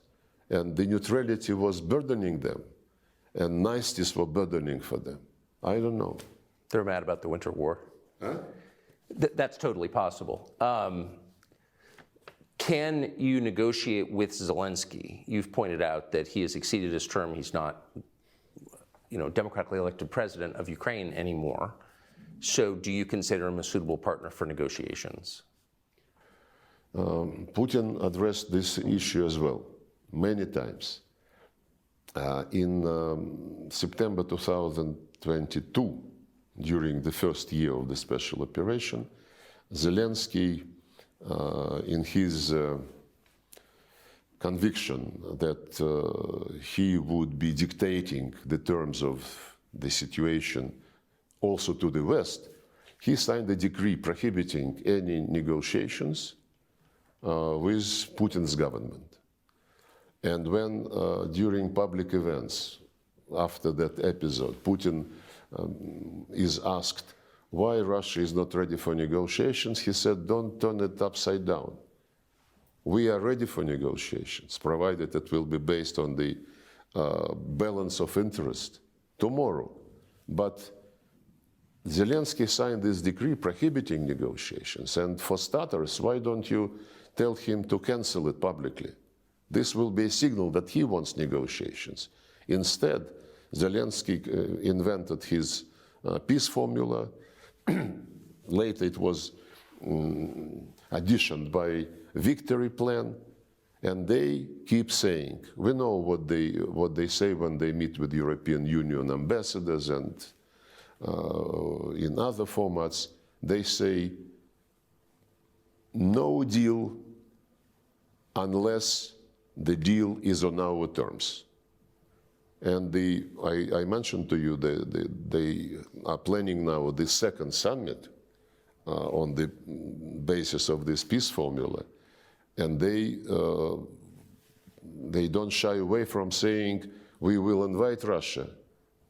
and the neutrality was burdening them, and niceties were burdening for them. I don't know. They're mad about the Winter War. Huh? That's totally possible. Can you negotiate with Zelensky? You've pointed out that he has exceeded his term. He's not, you know, democratically elected president of Ukraine anymore. So do you consider him a suitable partner for negotiations? Putin addressed this issue as well, many times. In September 2022, during the first year of the special operation, Zelensky, in his conviction that he would be dictating the terms of the situation also to the West, he signed a decree prohibiting any negotiations with Putin's government. And when, during public events, after that episode, Putin is asked why Russia is not ready for negotiations, he said, don't turn it upside down. We are ready for negotiations, provided it will be based on the balance of interest tomorrow. But Zelensky signed this decree prohibiting negotiations. And for starters, why don't you tell him to cancel it publicly? This will be a signal that he wants negotiations. Instead, Zelensky invented his peace formula. Later it was additioned by victory plan. And they keep saying, we know what they say when they meet with European Union ambassadors and in other formats, they say, no deal unless the deal is on our terms. And I mentioned to you they are planning now the second summit on the basis of this peace formula. And they don't shy away from saying, we will invite Russia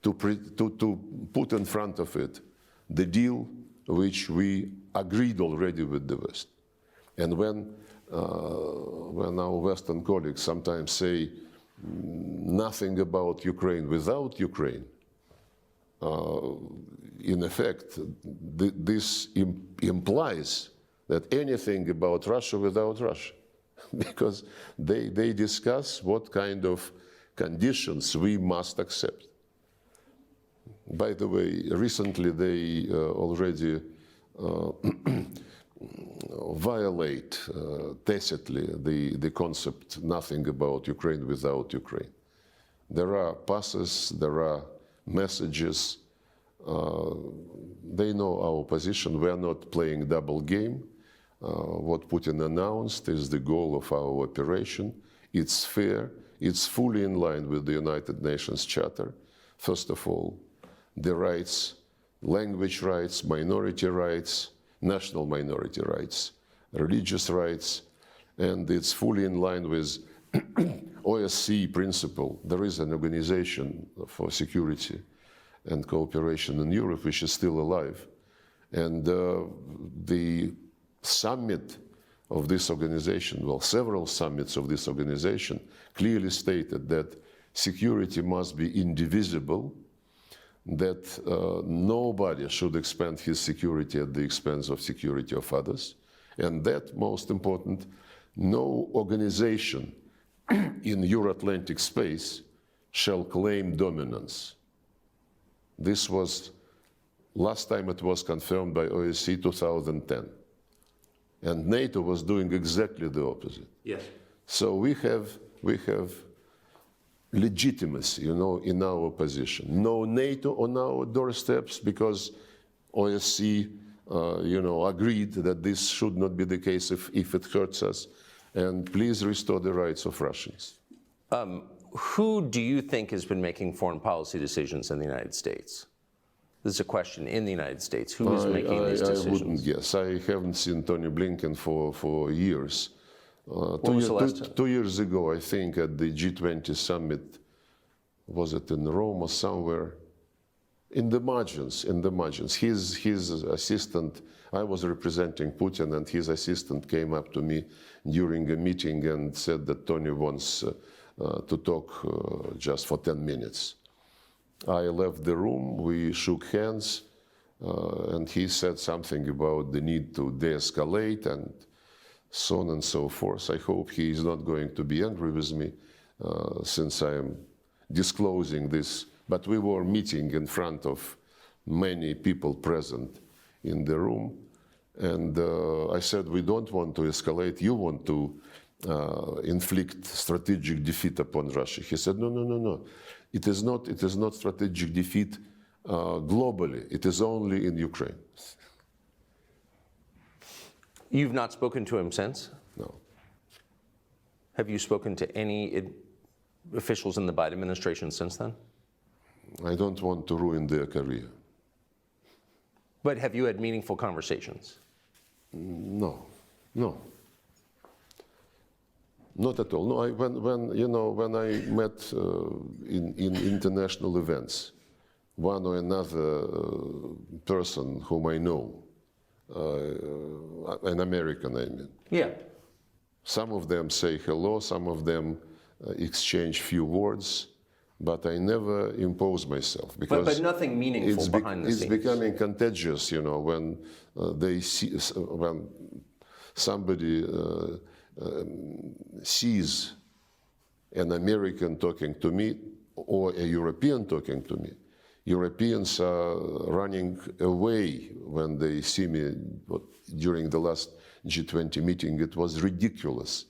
to put in front of it the deal which we agreed already with the West. And when our Western colleagues sometimes say nothing about Ukraine without Ukraine, in effect, this implies that anything about Russia without Russia, because they discuss what kind of conditions we must accept. By the way, recently they already violate tacitly the concept nothing about Ukraine without Ukraine. There are passes, there are messages. They know our position. We are not playing double game. What Putin announced is the goal of our operation. It's fair. It's fully in line with the United Nations Charter. First of all, the rights, language rights, minority rights, national minority rights, religious rights, and it's fully in line with OSCE principle. There is an organization for security and cooperation in Europe which is still alive. And the summit of this organization, well, several summits of this organization clearly stated that security must be indivisible, that nobody should expand his security at the expense of security of others, and that, most important, no organization in Euro-Atlantic space shall claim dominance. This was, last time it was confirmed by OSCE 2010. And NATO was doing exactly the opposite. Yes. So we have legitimacy, in our position. No NATO on our doorsteps because OSCE, agreed that this should not be the case if it hurts us. And please restore the rights of Russians. Who do you think has been making foreign policy decisions in the United States? This is a question in the United States. Who is making these decisions? I wouldn't guess. I haven't seen Tony Blinken for years. When was the last time? 2 years ago, I think, at the G20 summit, was it in Rome or somewhere? In the margins. His assistant, I was representing Putin, and his assistant came up to me during a meeting and said that Tony wants to talk just for 10 minutes. I left the room, we shook hands, and he said something about the need to de-escalate and so on and so forth. I hope he is not going to be angry with me since I am disclosing this. But we were meeting in front of many people present in the room. And I said, we don't want to escalate. You want to inflict strategic defeat upon Russia. He said, no. It is not strategic defeat globally. It is only in Ukraine. You've not spoken to him since? No. Have you spoken to any officials in the Biden administration since then? I don't want to ruin their career. But have you had meaningful conversations? No. Not at all. No, when I met in international events, one or another person whom I know, an American, I mean. Yeah. Some of them say hello, some of them exchange few words, but I never impose myself because But nothing meaningful behind the it's scenes. becoming contagious, you know, when they see, when somebody sees an American talking to me or a European talking to me. Europeans are running away when they see me. During the last G20 meeting, it was ridiculous.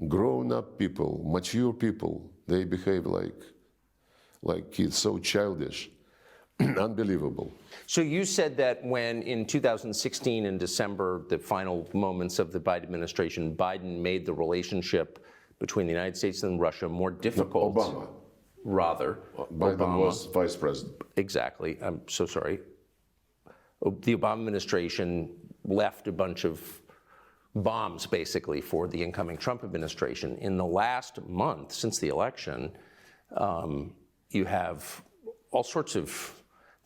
Grown-up people, mature people, they behave like kids, so childish, unbelievable. So you said that when in 2016 in December, the final moments of the Biden administration, Biden made the relationship between the United States and Russia more difficult. Obama. Rather. Biden Obama was vice president. Exactly. I'm so sorry. The Obama administration left a bunch of bombs, basically, for the incoming Trump administration. In the last month, since the election, you have all sorts of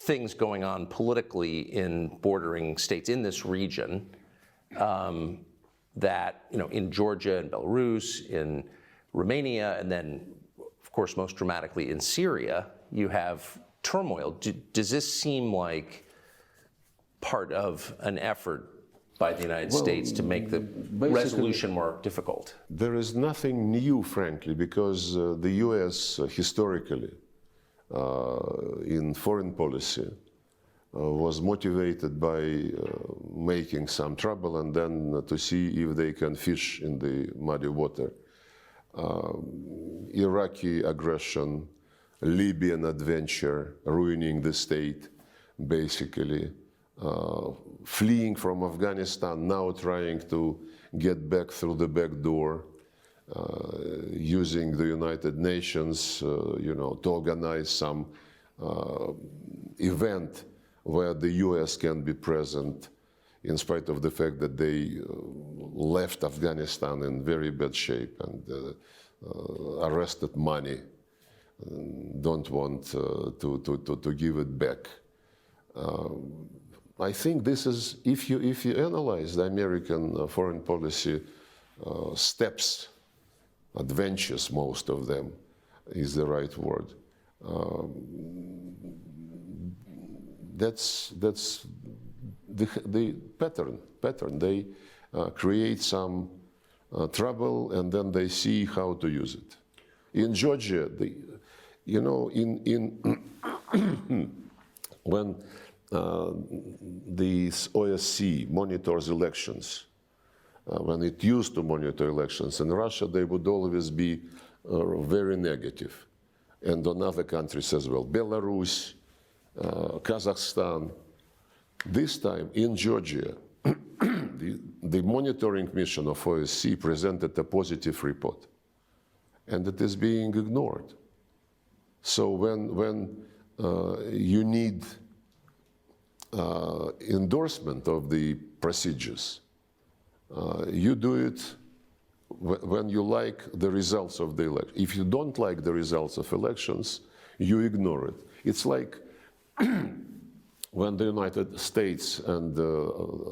things going on politically in bordering states in this region that, you know, in Georgia and Belarus, in Romania, and then, of course, most dramatically in Syria, you have turmoil. Does this seem like part of an effort by the United States to make the resolution more difficult? There is nothing new, frankly, because the US historically in foreign policy was motivated by making some trouble and then to see if they can fish in the muddy water. Iraqi aggression, Libyan adventure, ruining the state, basically. Fleeing from Afghanistan, now trying to get back through the back door, using the United Nations, you know, to organize some event where the US can be present, in spite of the fact that they left Afghanistan in very bad shape and arrested money, don't want to give it back. I think this is, if you analyze the American foreign policy steps, adventures, most of them is the right word. That's the pattern. They create some trouble and then they see how to use it. In Georgia, you know, when the OSCE monitors elections, when it used to monitor elections in Russia, they would always be very negative. And on other countries as well, Belarus, Kazakhstan. This time in Georgia, the monitoring mission of OSCE presented a positive report, and it is being ignored. So when you need endorsement of the procedures, you do it when you like the results of the election. If you don't like the results of elections, you ignore it. It's like when the United States and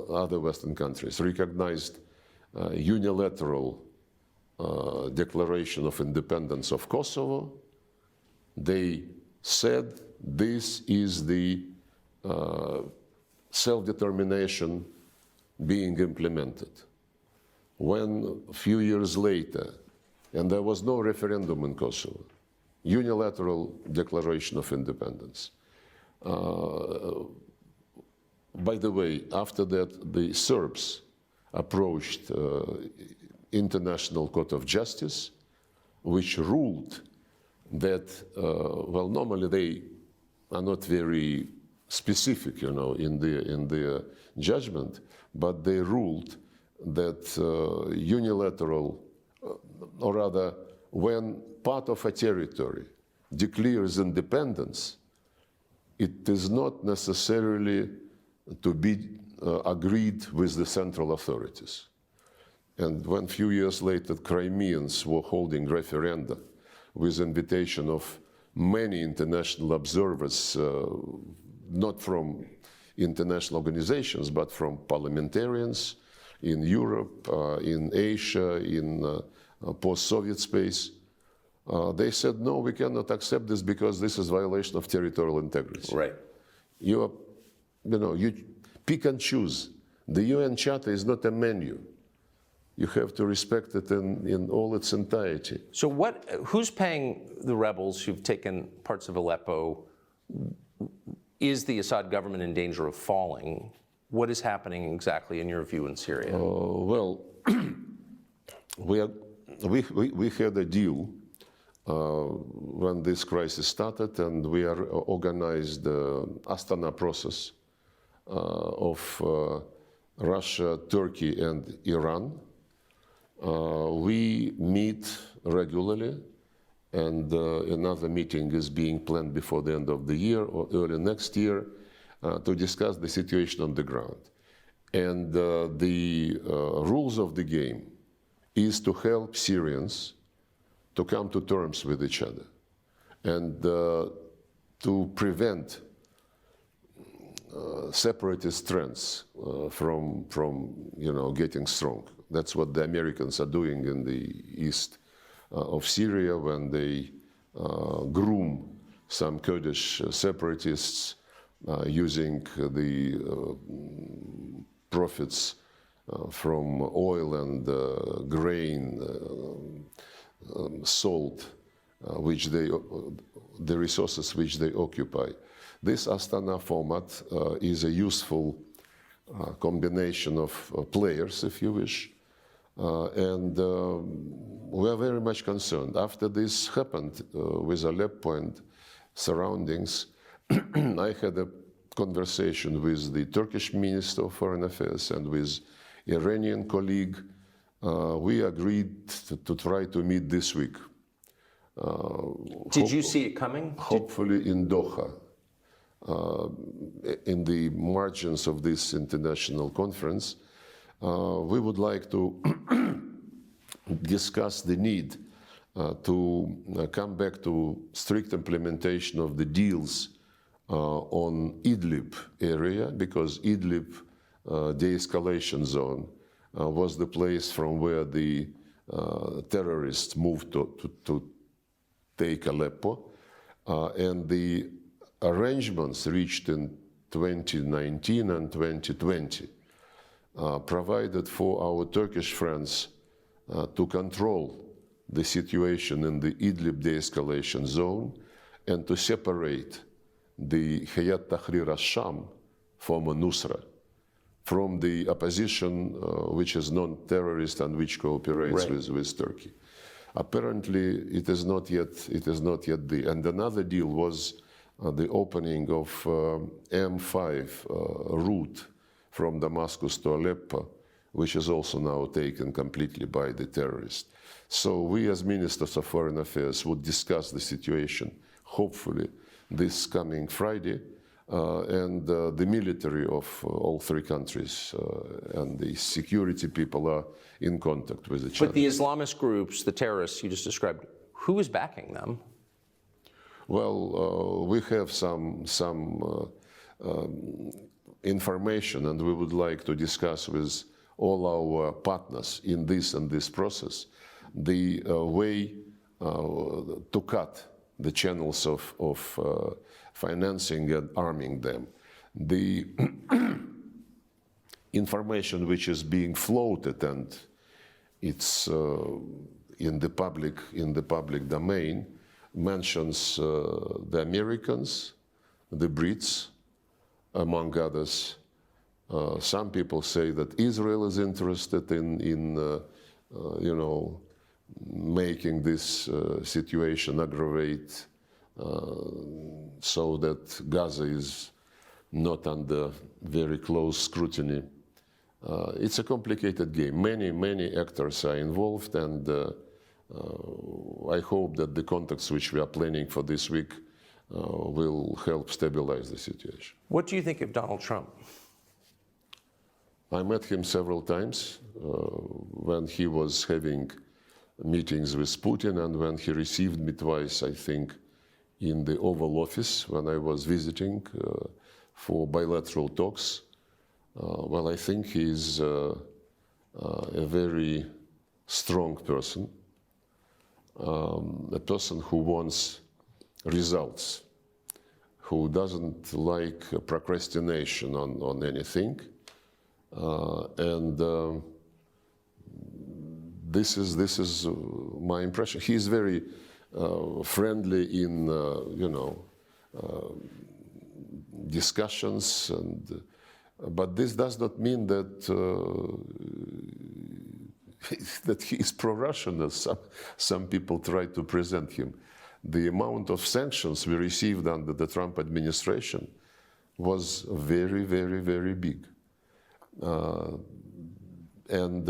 other Western countries recognized unilateral declaration of independence of Kosovo, they said this is the self-determination being implemented. When a few years later, and there was no referendum in Kosovo, unilateral declaration of independence. By the way, after that, the Serbs approached International Court of Justice, which ruled that, well, normally they are not very specific, you know, in their judgment, but they ruled that unilateral, or rather, when part of a territory declares independence, it is not necessarily to be agreed with the central authorities. And when a few years later, Crimeans were holding referenda with invitation of many international observers, not from international organizations, but from parliamentarians in Europe, in Asia, in post-Soviet space, They said, no, we cannot accept this because this is violation of territorial integrity. Right. You pick and choose. The UN Charter is not a menu. You have to respect it in all its entirety. So who's paying the rebels who've taken parts of Aleppo? Is the Assad government in danger of falling? What is happening exactly in your view in Syria? Well, we had a deal when this crisis started, and we are organized the Astana process of Russia, Turkey, and Iran. We meet regularly, and another meeting is being planned before the end of the year or early next year to discuss the situation on the ground. And the rules of the game is to help Syrians to come to terms with each other and to prevent separatist trends from getting strong. That's what the Americans are doing in the east of Syria when they groom some Kurdish separatists using the profits from oil and grain, salt, the resources which they occupy. This Astana format is a useful combination of players, if you wish, and we are very much concerned. After this happened with Aleppo and surroundings, I had a conversation with the Turkish Minister of Foreign Affairs and with Iranian colleague. We agreed to try to meet this week. Did you see it coming? Hopefully in Doha, in the margins of this international conference. We would like to discuss the need to come back to strict implementation of the deals on Idlib area, because Idlib de-escalation zone was the place from where the terrorists moved to take Aleppo, and the arrangements reached in 2019 and 2020 provided for our Turkish friends to control the situation in the Idlib de-escalation zone and to separate the Hayat Tahrir al-Sham, former Nusra, from the opposition which is non-terrorist and which cooperates with Turkey. Apparently, it is not yet the. And another deal was the opening of M5 route from Damascus to Aleppo, which is also now taken completely by the terrorists. So we as ministers of foreign affairs would discuss the situation, hopefully, this coming Friday, and the military of all three countries and the security people are in contact with each other. But the Islamist groups, the terrorists you just described, who is backing them? Well, we have some information, and we would like to discuss with all our partners in this process the way to cut the channels of financing and arming them. The information which is being floated, and it's in the public domain, mentions the Americans, the Brits, among others. Some people say that Israel is interested in making this situation aggravate so that Gaza is not under very close scrutiny. It's a complicated game. Many actors are involved, and I hope that the contacts which we are planning for this week will help stabilize the situation. What do you think of Donald Trump? I met him several times when he was having meetings with Putin, and when he received me twice, I think, in the Oval Office when I was visiting for bilateral talks. Well, I think he's a very strong person. a person who wants results, who doesn't like procrastination on anything, and this is my impression. He is very friendly in discussions, but this does not mean that that he is pro-Russian, as some people try to present him. The amount of sanctions we received under the Trump administration was very, very, very big. And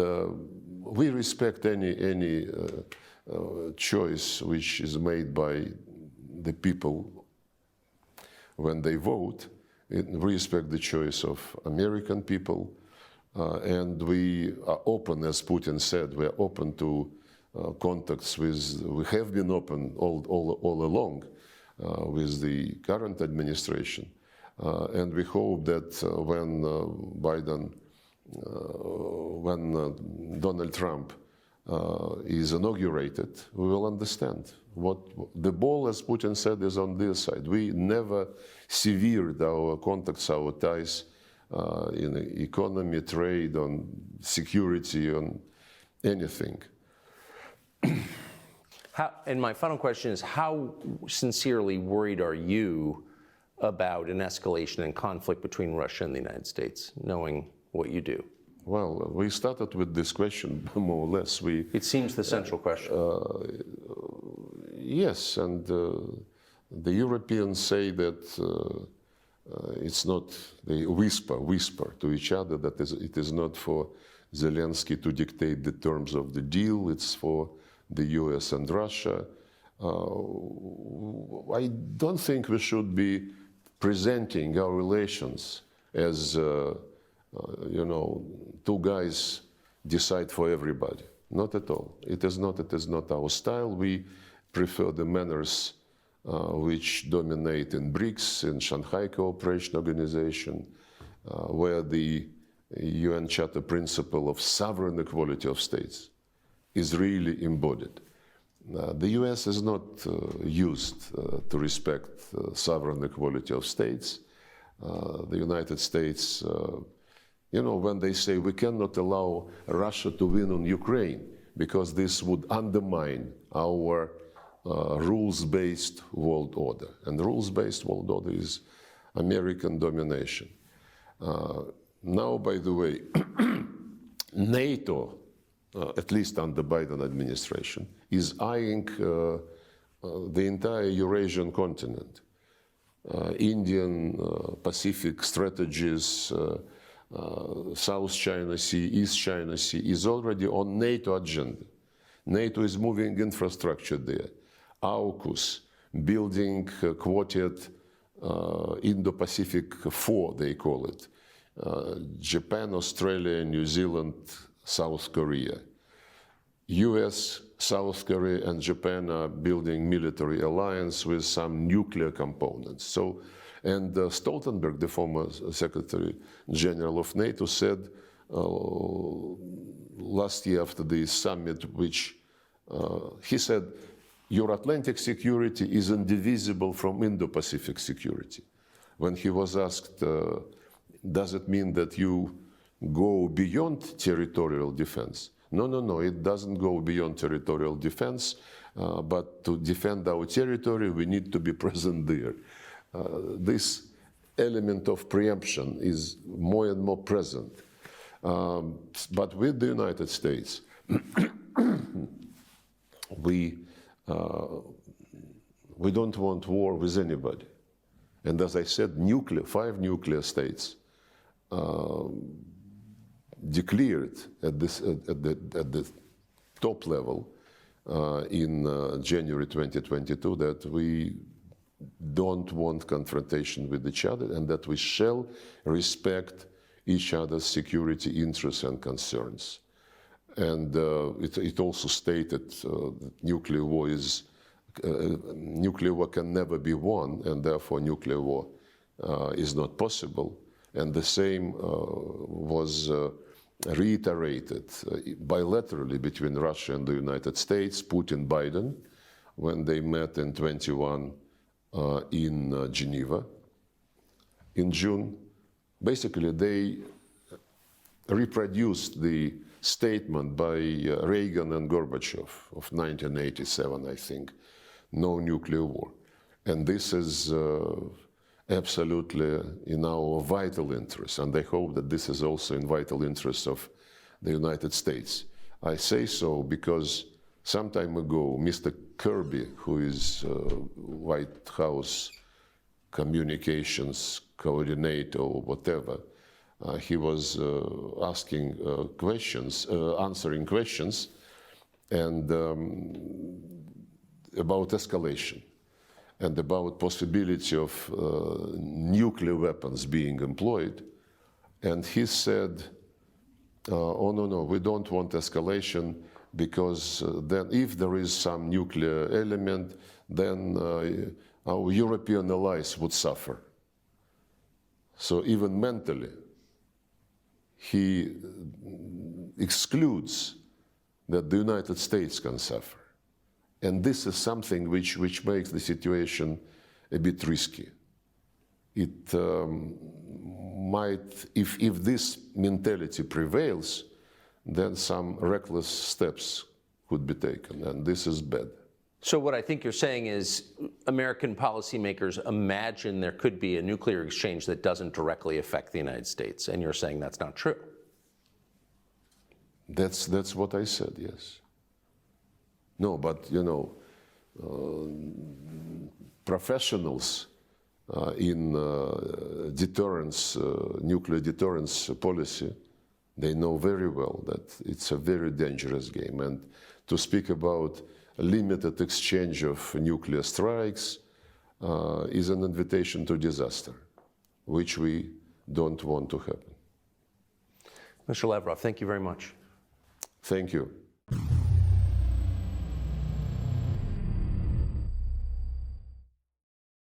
we respect any choice which is made by the people when they vote. We respect the choice of American people, and we are open, as Putin said, we are open to contacts with, we have been open all along with the current administration. And we hope that when Donald Trump is inaugurated, we will understand what the ball, as Putin said, is on their side. We never severed our contacts, our ties in economy, trade, on security, on anything. And my final question is, how sincerely worried are you about an escalation in conflict between Russia and the United States, knowing what you do? Well, we started with this question, more or less. It seems the central question. Yes, and the Europeans say that it's not, they whisper to each other that it is not for Zelensky to dictate the terms of the deal, it's for the US and Russia. I don't think we should be presenting our relations as, two guys decide for everybody. Not at all. It is not our style. We prefer the manners which dominate in BRICS, in Shanghai Cooperation Organization, where the UN Charter principle of sovereign equality of states is really embodied. The US is not used to respect sovereign equality of states. The United States, when they say we cannot allow Russia to win on Ukraine because this would undermine our rules-based world order. And rules-based world order is American domination. Now, by the way, NATO, at least under Biden administration, is eyeing the entire Eurasian continent. Indian, Pacific strategies, South China Sea, East China Sea is already on NATO agenda. NATO is moving infrastructure there. AUKUS, building quartet Indo-Pacific 4, they call it. Japan, Australia, New Zealand, South Korea. US, South Korea, and Japan are building military alliance with some nuclear components. So, and Stoltenberg, the former Secretary General of NATO, said last year after the summit, which he said, Euro-Atlantic security is indivisible from Indo-Pacific security. When he was asked, does it mean that you go beyond territorial defense? No, it doesn't go beyond territorial defense, but to defend our territory, we need to be present there. This element of preemption is more and more present. But with the United States, we don't want war with anybody. And as I said, 5 nuclear states declared at the top level in January 2022 that we don't want confrontation with each other and that we shall respect each other's security interests and concerns. And it also stated that nuclear war can never be won, and therefore nuclear war is not possible. And the same was reiterated bilaterally between Russia and the United States, Putin, Biden, when they met in 21 in Geneva in June. Basically, they reproduced the statement by Reagan and Gorbachev of 1987, I think, no nuclear war. And this is absolutely in our vital interest, and I hope that this is also in vital interest of the United States. I say so because some time ago, Mr. Kirby, who is White House communications coordinator or whatever, he was asking questions, answering questions, and about escalation and about possibility of nuclear weapons being employed. And he said, oh, no, we don't want escalation, because then if there is some nuclear element, then our European allies would suffer. So even mentally, he excludes that the United States can suffer. And this is something which makes the situation a bit risky. It might, if this mentality prevails, then some reckless steps could be taken, and this is bad. So what I think you're saying is American policymakers imagine there could be a nuclear exchange that doesn't directly affect the United States, and you're saying that's not true. That's what I said, yes. No, but you know, professionals in deterrence, nuclear deterrence policy, they know very well that it's a very dangerous game. And to speak about a limited exchange of nuclear strikes is an invitation to disaster, which we don't want to happen. Mr. Lavrov, thank you very much. Thank you.